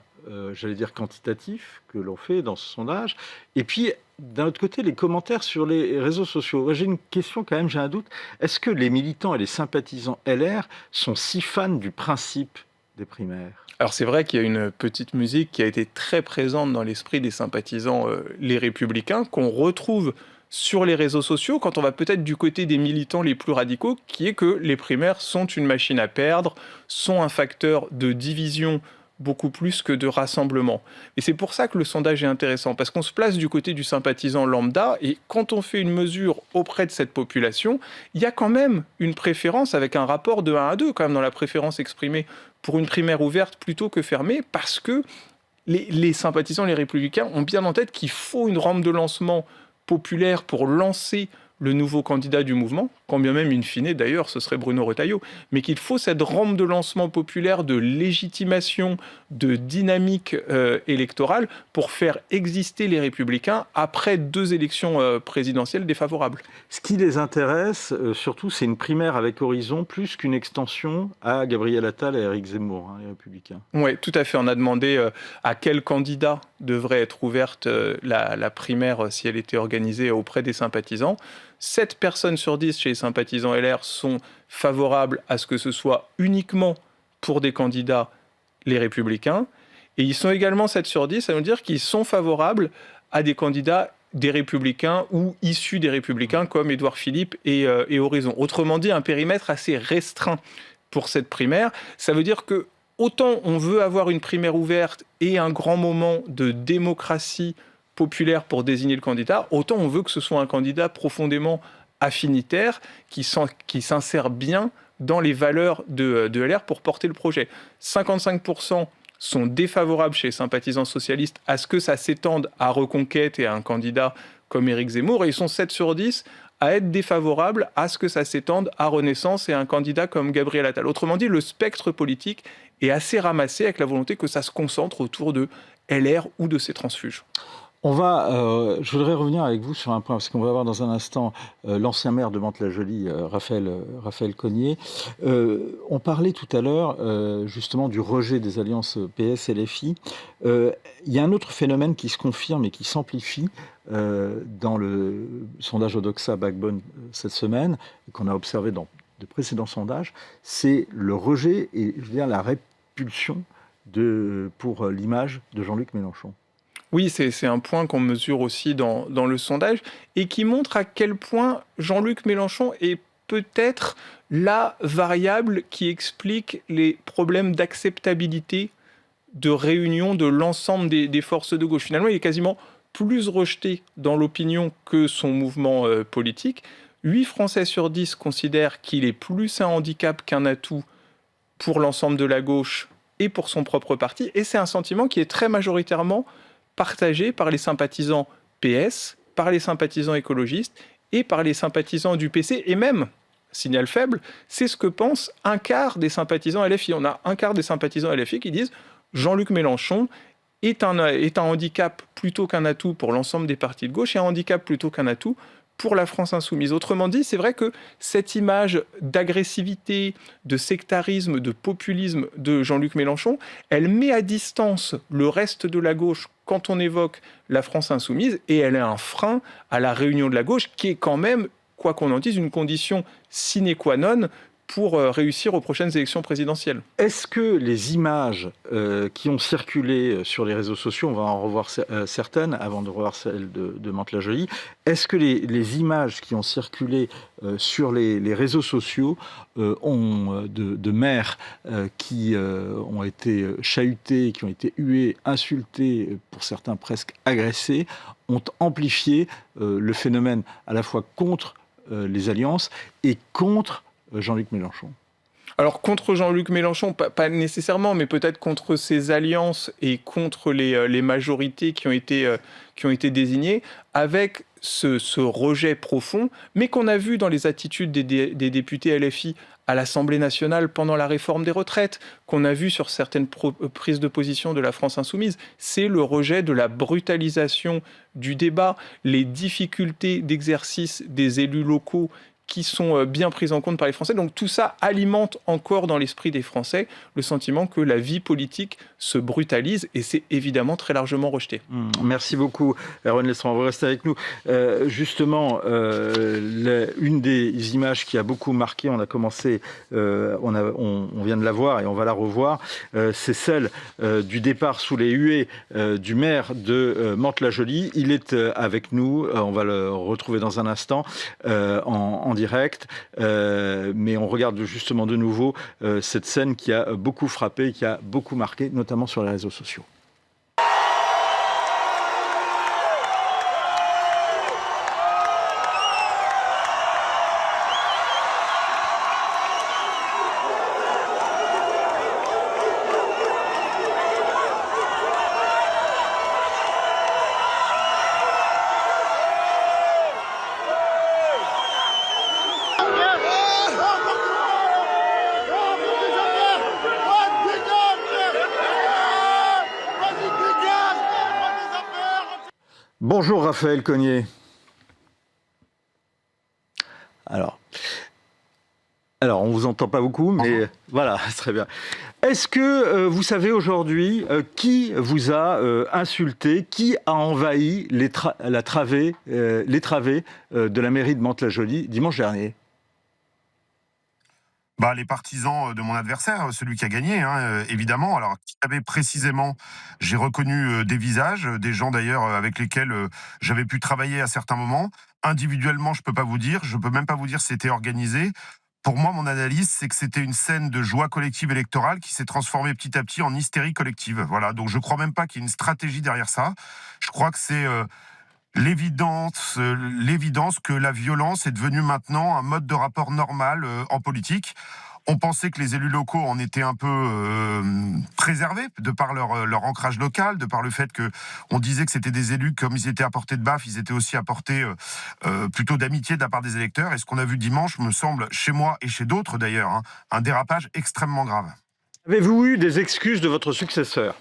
j'allais dire quantitatifs, que l'on fait dans ce sondage, et puis d'un autre côté, les commentaires sur les réseaux sociaux. J'ai une question quand même, j'ai un doute. Est-ce que les militants et les sympathisants LR sont si fans du principe des primaires ? Alors c'est vrai qu'il y a une petite musique qui a été très présente dans l'esprit des sympathisants les Républicains, qu'on retrouve sur les réseaux sociaux quand on va peut-être du côté des militants les plus radicaux, qui est que les primaires sont une machine à perdre, sont un facteur de division beaucoup plus que de rassemblement. Et c'est pour ça que le sondage est intéressant, parce qu'on se place du côté du sympathisant lambda, et quand on fait une mesure auprès de cette population, il y a quand même une préférence avec un rapport de 1 à 2, quand même, dans la préférence exprimée pour une primaire ouverte plutôt que fermée, parce que les sympathisants, les républicains, ont bien en tête qu'il faut une rampe de lancement populaire pour lancer le nouveau candidat du mouvement, quand bien même, in fine, d'ailleurs, ce serait Bruno Retailleau, mais qu'il faut cette rampe de lancement populaire de légitimation, de dynamique électorale pour faire exister les Républicains après 2 élections présidentielles défavorables. Ce qui les intéresse, surtout, c'est une primaire avec Horizon, plus qu'une extension à Gabriel Attal et Éric Zemmour, les Républicains. Oui, tout à fait. On a demandé à quel candidat devrait être ouverte la primaire si elle était organisée auprès des sympathisants. 7 personnes sur 10 chez les sympathisants LR sont favorables à ce que ce soit uniquement pour des candidats les Républicains. Et ils sont également 7 sur 10 à nous dire qu'ils sont favorables à des candidats des Républicains ou issus des Républicains comme Édouard Philippe et Horizon. Autrement dit, un périmètre assez restreint pour cette primaire. Ça veut dire que autant on veut avoir une primaire ouverte et un grand moment de démocratie populaire pour désigner le candidat, autant on veut que ce soit un candidat profondément affinitaire qui s'insère bien dans les valeurs de LR pour porter le projet. 55% sont défavorables chez les sympathisants socialistes à ce que ça s'étende à Reconquête et à un candidat comme Éric Zemmour, et ils sont 7 sur 10 à être défavorables à ce que ça s'étende à Renaissance et à un candidat comme Gabriel Attal. Autrement dit, le spectre politique est assez ramassé avec la volonté que ça se concentre autour de LR ou de ses transfuges. Je voudrais revenir avec vous sur un point, parce qu'on va avoir dans un instant l'ancien maire de Mantes-la-Jolie, Raphaël Cognier. On parlait tout à l'heure justement du rejet des alliances PS-LFI. Il y a un autre phénomène qui se confirme et qui s'amplifie dans le sondage Odoxa Backbone cette semaine, qu'on a observé dans de précédents sondages, c'est le rejet et je veux dire, pulsion pour l'image de Jean-Luc Mélenchon. Oui, c'est un point qu'on mesure aussi dans le sondage et qui montre à quel point Jean-Luc Mélenchon est peut-être la variable qui explique les problèmes d'acceptabilité de réunion de l'ensemble des forces de gauche. Finalement, il est quasiment plus rejeté dans l'opinion que son mouvement politique. 8 Français sur 10 considèrent qu'il est plus un handicap qu'un atout pour l'ensemble de la gauche et pour son propre parti. Et c'est un sentiment qui est très majoritairement partagé par les sympathisants PS, par les sympathisants écologistes et par les sympathisants du PC. Et même, signal faible, c'est ce que pense un quart des sympathisants LFI. On a un quart des sympathisants LFI qui disent Jean-Luc Mélenchon est un handicap plutôt qu'un atout pour l'ensemble des partis de gauche et un handicap plutôt qu'un atout pour la France insoumise. Autrement dit, c'est vrai que cette image d'agressivité, de sectarisme, de populisme de Jean-Luc Mélenchon, elle met à distance le reste de la gauche quand on évoque la France insoumise et elle est un frein à la réunion de la gauche qui est quand même, quoi qu'on en dise, une condition sine qua non pour réussir aux prochaines élections présidentielles. Est-ce que les images qui ont circulé sur les réseaux sociaux, on va en revoir certaines avant de revoir celle de Mantes-la-Jolie, est-ce que les images qui ont circulé sur les réseaux sociaux de maires qui ont été chahutés, qui ont été hués, insultés, pour certains presque agressés, ont amplifié le phénomène à la fois contre les alliances et contre Jean-Luc Mélenchon? Alors contre Jean-Luc Mélenchon, pas nécessairement, mais peut-être contre ses alliances et contre les majorités qui ont été désignées, avec ce rejet profond, mais qu'on a vu dans les attitudes des députés LFI à l'Assemblée nationale pendant la réforme des retraites, qu'on a vu sur certaines prises de position de la France insoumise. C'est le rejet de la brutalisation du débat, les difficultés d'exercice des élus locaux qui sont bien prises en compte par les Français. Donc tout ça alimente encore dans l'esprit des Français le sentiment que la vie politique se brutalise et c'est évidemment très largement rejeté. Merci beaucoup, Erwan Lestran. Vous restez avec nous. Justement, une des images qui a beaucoup marqué, on a commencé, on vient de la voir et on va la revoir, c'est celle du départ sous les huées du maire de Mantes-la-Jolie. Il est avec nous, on va le retrouver dans un instant en direct, mais on regarde justement de nouveau cette scène qui a beaucoup frappé, qui a beaucoup marqué, notamment sur les réseaux sociaux. Bonjour Raphaël Cognier. Alors on ne vous entend pas beaucoup, mais voilà, très bien. Est-ce que vous savez aujourd'hui qui vous a insulté, qui a envahi les travées de la mairie de Mantes-la-Jolie dimanche dernier ? Les partisans de mon adversaire, celui qui a gagné, évidemment. Alors, qui avait précisément, j'ai reconnu des visages, des gens d'ailleurs avec lesquels j'avais pu travailler à certains moments. Individuellement, je peux même pas vous dire si c'était organisé. Pour moi, mon analyse, c'est que c'était une scène de joie collective électorale qui s'est transformée petit à petit en hystérie collective. Voilà, donc je crois même pas qu'il y ait une stratégie derrière ça. Je crois que c'est l'évidence que la violence est devenue maintenant un mode de rapport normal en politique. On pensait que les élus locaux en étaient un peu préservés de par leur ancrage local, de par le fait qu'on disait que c'était des élus, comme ils étaient à portée de baffe, ils étaient aussi à portée plutôt d'amitié de la part des électeurs. Et ce qu'on a vu dimanche me semble, chez moi et chez d'autres d'ailleurs, un dérapage extrêmement grave. Avez-vous eu des excuses de votre successeur ?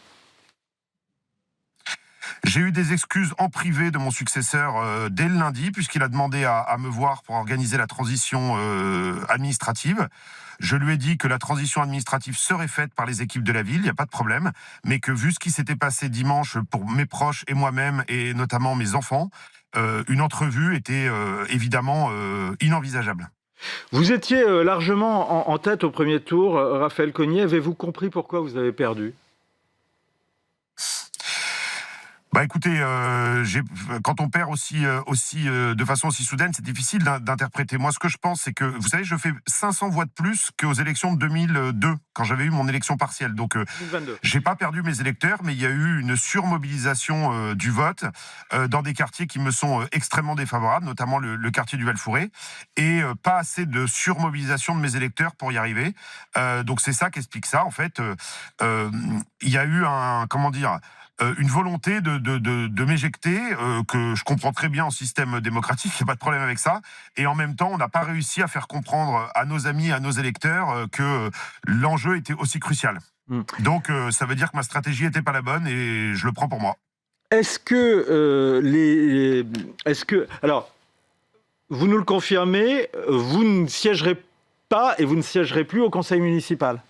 J'ai eu des excuses en privé de mon successeur dès le lundi, puisqu'il a demandé à me voir pour organiser la transition administrative. Je lui ai dit que la transition administrative serait faite par les équipes de la ville, il n'y a pas de problème, mais que vu ce qui s'était passé dimanche pour mes proches et moi-même, et notamment mes enfants, une entrevue était évidemment inenvisageable. Vous étiez largement en tête au premier tour, Raphaël Cogniet. Avez-vous compris pourquoi vous avez perdu ? Bah écoutez, quand on perd aussi de façon aussi soudaine, c'est difficile d'interpréter. Moi, ce que je pense, c'est que, vous savez, je fais 500 voix de plus qu'aux élections de 2002, quand j'avais eu mon élection partielle. Donc, 2022. j'ai pas perdu mes électeurs, mais il y a eu une surmobilisation du vote dans des quartiers qui me sont extrêmement défavorables, notamment le quartier du Val-Fouré, et pas assez de surmobilisation de mes électeurs pour y arriver. Donc, c'est ça qui explique ça. En fait, il y a eu une volonté de m'éjecter, que je comprends très bien en système démocratique, il n'y a pas de problème avec ça. Et en même temps, on n'a pas réussi à faire comprendre à nos amis, à nos électeurs, que l'enjeu était aussi crucial. Donc, ça veut dire que ma stratégie n'était pas la bonne et je le prends pour moi. Est-ce que alors, vous nous le confirmez, vous ne siégerez pas et vous ne siégerez plus au conseil municipal ?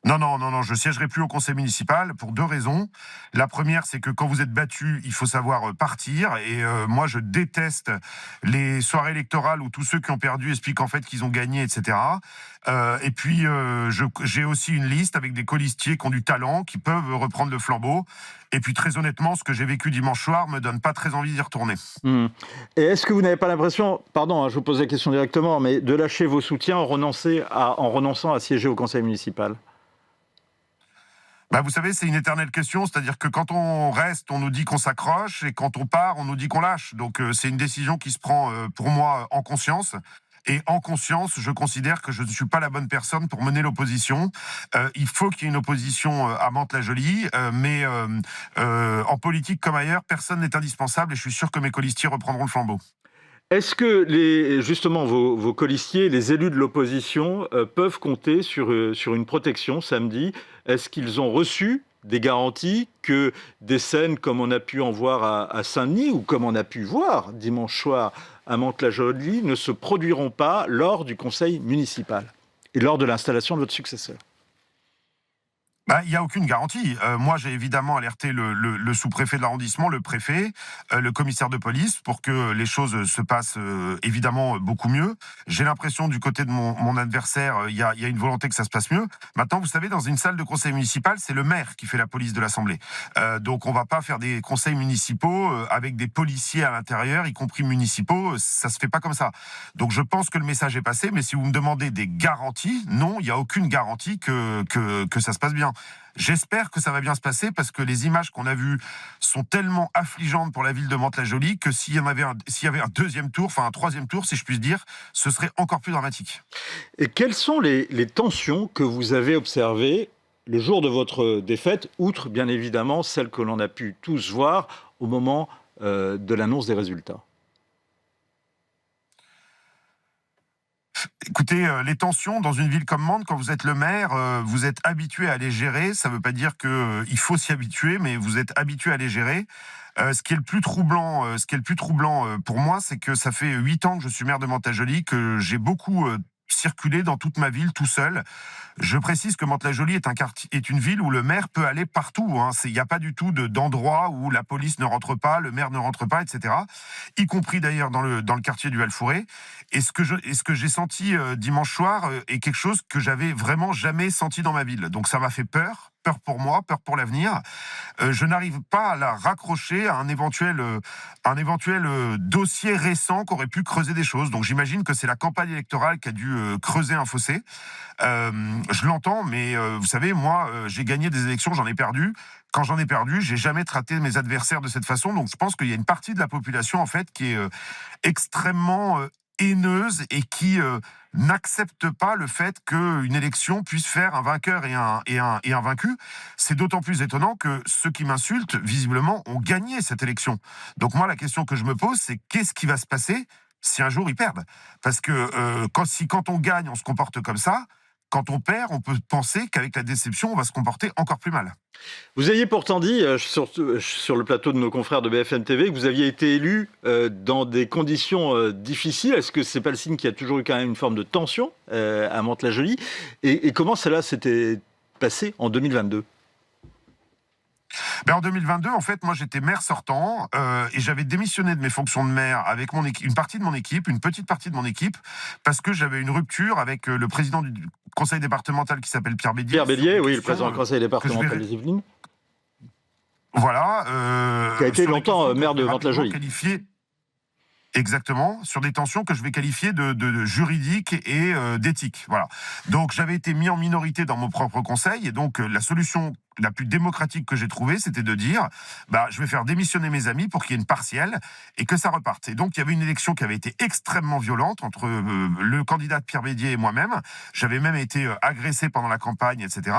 Non, je siégerai plus au conseil municipal pour 2 raisons. La première, c'est que quand vous êtes battu, il faut savoir partir. Et moi, je déteste les soirées électorales où tous ceux qui ont perdu expliquent en fait qu'ils ont gagné, etc. Et puis, j'ai aussi une liste avec des colistiers qui ont du talent, qui peuvent reprendre le flambeau. Et puis, très honnêtement, ce que j'ai vécu dimanche soir me donne pas très envie d'y retourner. Et est-ce que vous n'avez pas l'impression, pardon, je vous pose la question directement, mais de lâcher vos soutiens en renonçant à siéger au conseil municipal ? Bah, vous savez, c'est une éternelle question, c'est-à-dire que quand on reste, on nous dit qu'on s'accroche, et quand on part, on nous dit qu'on lâche. Donc c'est une décision qui se prend, pour moi, en conscience. Et en conscience, je considère que je ne suis pas la bonne personne pour mener l'opposition. Il faut qu'il y ait une opposition à Mantes-la-Jolie, mais en politique comme ailleurs, personne n'est indispensable, et je suis sûr que mes colistiers reprendront le flambeau. Est-ce que justement vos colistiers, les élus de l'opposition, peuvent compter sur une protection samedi ? Est-ce qu'ils ont reçu des garanties que des scènes comme on a pu en voir à Saint-Denis ou comme on a pu voir dimanche soir à Mantes-la-Jolie ne se produiront pas lors du conseil municipal et lors de l'installation de votre successeur ? Bah, il n'y a aucune garantie. Moi, j'ai évidemment alerté le sous-préfet de l'arrondissement, le préfet, le commissaire de police, pour que les choses se passent évidemment beaucoup mieux. J'ai l'impression, du côté de mon adversaire, il y a une volonté que ça se passe mieux. Maintenant, vous savez, dans une salle de conseil municipal, c'est le maire qui fait la police de l'Assemblée. Donc, on ne va pas faire des conseils municipaux avec des policiers à l'intérieur, y compris municipaux. Ça ne se fait pas comme ça. Donc, je pense que le message est passé, mais si vous me demandez des garanties, non, il n'y a aucune garantie que ça se passe bien. J'espère que ça va bien se passer parce que les images qu'on a vues sont tellement affligeantes pour la ville de Mantes-la-Jolie que s'il y avait un deuxième tour, enfin un troisième tour, si je puis dire, ce serait encore plus dramatique. Et quelles sont les tensions que vous avez observées le jour de votre défaite, outre bien évidemment celles que l'on a pu tous voir au moment de l'annonce des résultats ? Écoutez, les tensions dans une ville comme Mantes, quand vous êtes le maire, vous êtes habitué à les gérer. Ça ne veut pas dire qu'il faut s'y habituer, mais vous êtes habitué à les gérer. Ce qui est le plus troublant pour moi, c'est que ça fait 8 ans que je suis maire de Mantes-la-Jolie, que j'ai beaucoup circulé dans toute ma ville tout seul. Je précise que Mantes-la-Jolie est une ville où le maire peut aller partout. Il n'y a pas du tout d'endroit où la police ne rentre pas, le maire ne rentre pas, etc. Y compris d'ailleurs dans le quartier du Val-Fouré. Et ce que j'ai senti dimanche soir est quelque chose que j'avais vraiment jamais senti dans ma ville. Donc ça m'a fait peur pour moi, peur pour l'avenir. Je n'arrive pas à la raccrocher à un éventuel dossier récent qui aurait pu creuser des choses. Donc j'imagine que c'est la campagne électorale qui a dû creuser un fossé. Je l'entends, mais vous savez, moi, j'ai gagné des élections, j'en ai perdu. Quand j'en ai perdu, j'ai jamais traité mes adversaires de cette façon. Donc je pense qu'il y a une partie de la population, en fait, qui est extrêmement haineuse et qui n'accepte pas le fait qu'une élection puisse faire un vainqueur et un vaincu. C'est d'autant plus étonnant que ceux qui m'insultent, visiblement, ont gagné cette élection. Donc moi, la question que je me pose, c'est qu'est-ce qui va se passer si un jour ils perdent ? Parce que quand on gagne, on se comporte comme ça. Quand on perd, on peut penser qu'avec la déception, on va se comporter encore plus mal. Vous aviez pourtant dit, sur le plateau de nos confrères de BFM TV, que vous aviez été élu dans des conditions difficiles. Est-ce que c'est pas le signe qu'il y a toujours eu quand même une forme de tension à Mantes-la-Jolie ? Et comment cela s'était passé en 2022 ? En 2022, en fait, moi j'étais maire sortant et j'avais démissionné de mes fonctions de maire avec une partie de mon équipe, une petite partie de mon équipe, parce que j'avais une rupture avec le président du conseil départemental qui s'appelle Pierre Bédier. Pierre Bélier, oui, le président du conseil départemental des Yvelines. Voilà. Qui a été longtemps maire de Mantes-la-Jolie. Exactement, sur des tensions que je vais qualifier de juridiques et d'éthique. Voilà. Donc j'avais été mis en minorité dans mon propre conseil, et donc la solution la plus démocratique que j'ai trouvée, c'était de dire je vais faire démissionner mes amis pour qu'il y ait une partielle et que ça reparte. Et donc il y avait une élection qui avait été extrêmement violente entre le candidat de Pierre Bédier et moi-même. J'avais même été agressé pendant la campagne, etc.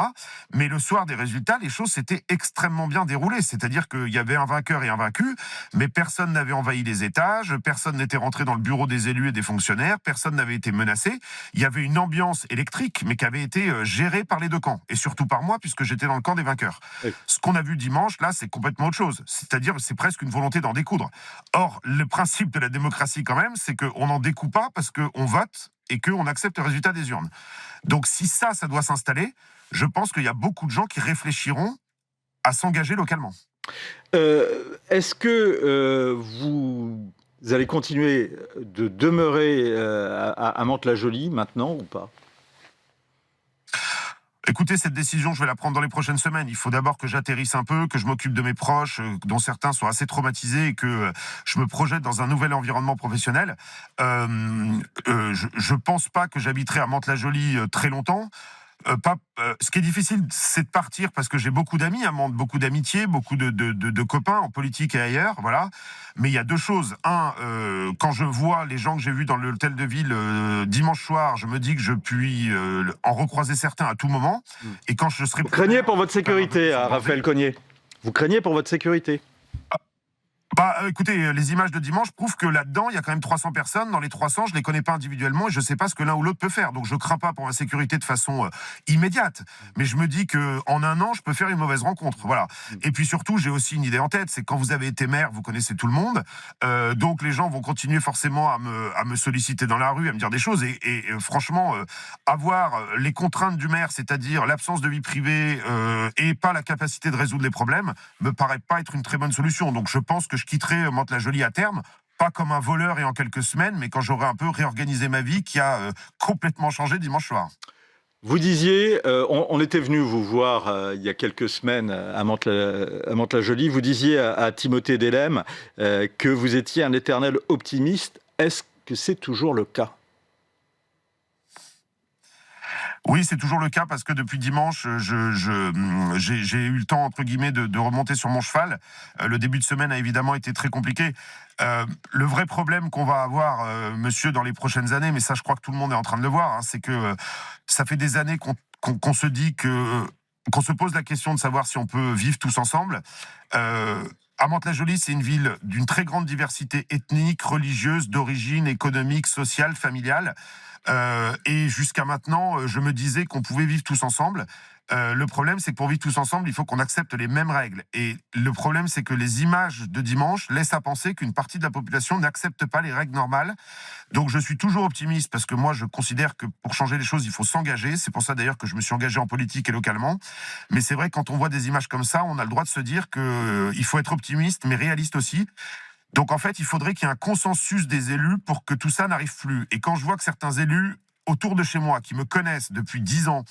Mais le soir des résultats, les choses s'étaient extrêmement bien déroulées. C'est-à-dire qu'il y avait un vainqueur et un vaincu, mais personne n'avait envahi les étages, personne n'était rentré dans le bureau des élus et des fonctionnaires, personne n'avait été menacé. Il y avait une ambiance électrique, mais qui avait été gérée par les deux camps. Et surtout par moi, puisque j'étais dans le camp des vainqueurs. Oui. Ce qu'on a vu dimanche, là, c'est complètement autre chose. C'est-à-dire, c'est presque une volonté d'en découdre. Or, le principe de la démocratie, quand même, c'est qu'on n'en découd pas parce qu'on vote et qu'on accepte le résultat des urnes. Donc, si ça doit s'installer, je pense qu'il y a beaucoup de gens qui réfléchiront à s'engager localement. Est-ce que vous allez continuer de demeurer à Mantes-la-Jolie maintenant ou pas ? Écoutez, cette décision, je vais la prendre dans les prochaines semaines. Il faut d'abord que j'atterrisse un peu, que je m'occupe de mes proches, dont certains sont assez traumatisés, et que je me projette dans un nouvel environnement professionnel. Je pense pas que j'habiterai à Mantes-la-Jolie très longtemps. Ce qui est difficile, c'est de partir parce que j'ai beaucoup d'amis à Mantes, beaucoup d'amitié, beaucoup de copains en politique et ailleurs, voilà. Mais il y a deux choses. Un, quand je vois les gens que j'ai vus dans l'hôtel de ville dimanche soir, je me dis que je puis en recroiser certains à tout moment. Et quand je serai... Vous craignez pour votre sécurité, Raphaël Cogniet. Vous craignez pour votre sécurité. Écoutez, les images de dimanche prouvent que là-dedans, il y a quand même 300 personnes. Dans les 300, je les connais pas individuellement et je sais pas ce que l'un ou l'autre peut faire. Donc, je crains pas pour ma sécurité de façon immédiate. Mais je me dis que en un an, je peux faire une mauvaise rencontre. Voilà. Et puis surtout, j'ai aussi une idée en tête. C'est que quand vous avez été maire, vous connaissez tout le monde. Donc, les gens vont continuer forcément à me solliciter dans la rue, à me dire des choses. Et franchement, avoir les contraintes du maire, c'est-à-dire l'absence de vie privée et pas la capacité de résoudre les problèmes, me paraît pas être une très bonne solution. Donc, je pense que je quitterai Mantes-la-Jolie à terme, pas comme un voleur et en quelques semaines, mais quand j'aurai un peu réorganisé ma vie qui a complètement changé dimanche soir. Vous disiez, on était venu vous voir il y a quelques semaines à Mantes-la-Jolie, vous disiez à Timothée Delem que vous étiez un éternel optimiste. Est-ce que c'est toujours le cas ? Oui, c'est toujours le cas parce que depuis dimanche, j'ai eu le temps, entre guillemets, de remonter sur mon cheval. Le début de semaine a évidemment été très compliqué. Le vrai problème qu'on va avoir, monsieur, dans les prochaines années, mais ça, je crois que tout le monde est en train de le voir, hein, c'est que ça fait des années qu'on se dit qu'on se pose la question de savoir si on peut vivre tous ensemble. À Mantes-la-Jolie, c'est une ville d'une très grande diversité ethnique, religieuse, d'origine, économique, sociale, familiale. Et jusqu'à maintenant, je me disais qu'on pouvait vivre tous ensemble. Le problème, c'est que pour vivre tous ensemble, il faut qu'on accepte les mêmes règles. Et le problème, c'est que les images de dimanche laissent à penser qu'une partie de la population n'accepte pas les règles normales. Donc je suis toujours optimiste parce que moi, je considère que pour changer les choses, il faut s'engager. C'est pour ça d'ailleurs que je me suis engagé en politique et localement. Mais c'est vrai que quand on voit des images comme ça, on a le droit de se dire qu'il faut être optimiste, mais réaliste aussi. Donc en fait, il faudrait qu'il y ait un consensus des élus pour que tout ça n'arrive plus. Et quand je vois que certains élus autour de chez moi, qui me connaissent depuis 10 ans,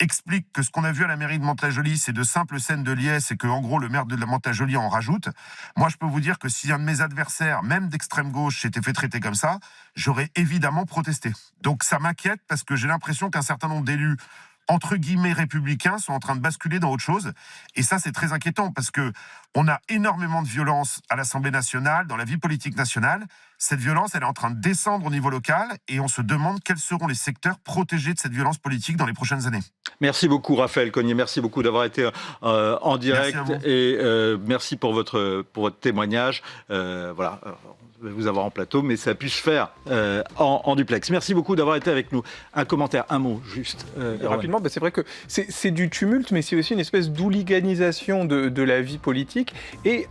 expliquent que ce qu'on a vu à la mairie de Mantes-la-Jolie, c'est de simples scènes de liesse et que, en gros, le maire de la Mantes-la-Jolie en rajoute, moi, je peux vous dire que si un de mes adversaires, même d'extrême gauche, s'était fait traiter comme ça, j'aurais évidemment protesté. Donc ça m'inquiète parce que j'ai l'impression qu'un certain nombre d'élus entre guillemets républicains sont en train de basculer dans autre chose. Et ça, c'est très inquiétant parce que on a énormément de violence à l'Assemblée nationale, dans la vie politique nationale. Cette violence, elle est en train de descendre au niveau local et on se demande quels seront les secteurs protégés de cette violence politique dans les prochaines années. Merci beaucoup, Raphaël Cogniet. Merci beaucoup d'avoir été en direct et merci pour votre témoignage. Voilà. vous avoir en plateau, mais ça a pu se faire en duplex. Merci beaucoup d'avoir été avec nous. Un commentaire, un mot juste. Rapidement, c'est vrai que c'est du tumulte, mais c'est aussi une espèce d'hooliganisation de la vie politique et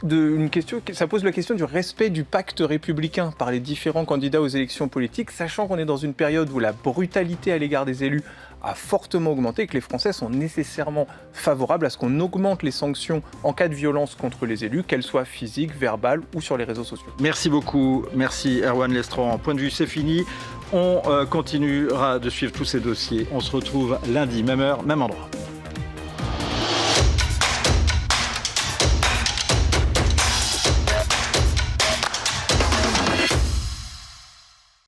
ça pose la question du respect du pacte républicain par les différents candidats aux élections politiques, sachant qu'on est dans une période où la brutalité à l'égard des élus a fortement augmenté et que les Français sont nécessairement favorables à ce qu'on augmente les sanctions en cas de violence contre les élus, qu'elles soient physiques, verbales ou sur les réseaux sociaux. Merci beaucoup. Merci Erwan Lestran. Point de vue, c'est fini. On continuera de suivre tous ces dossiers. On se retrouve lundi, même heure, même endroit.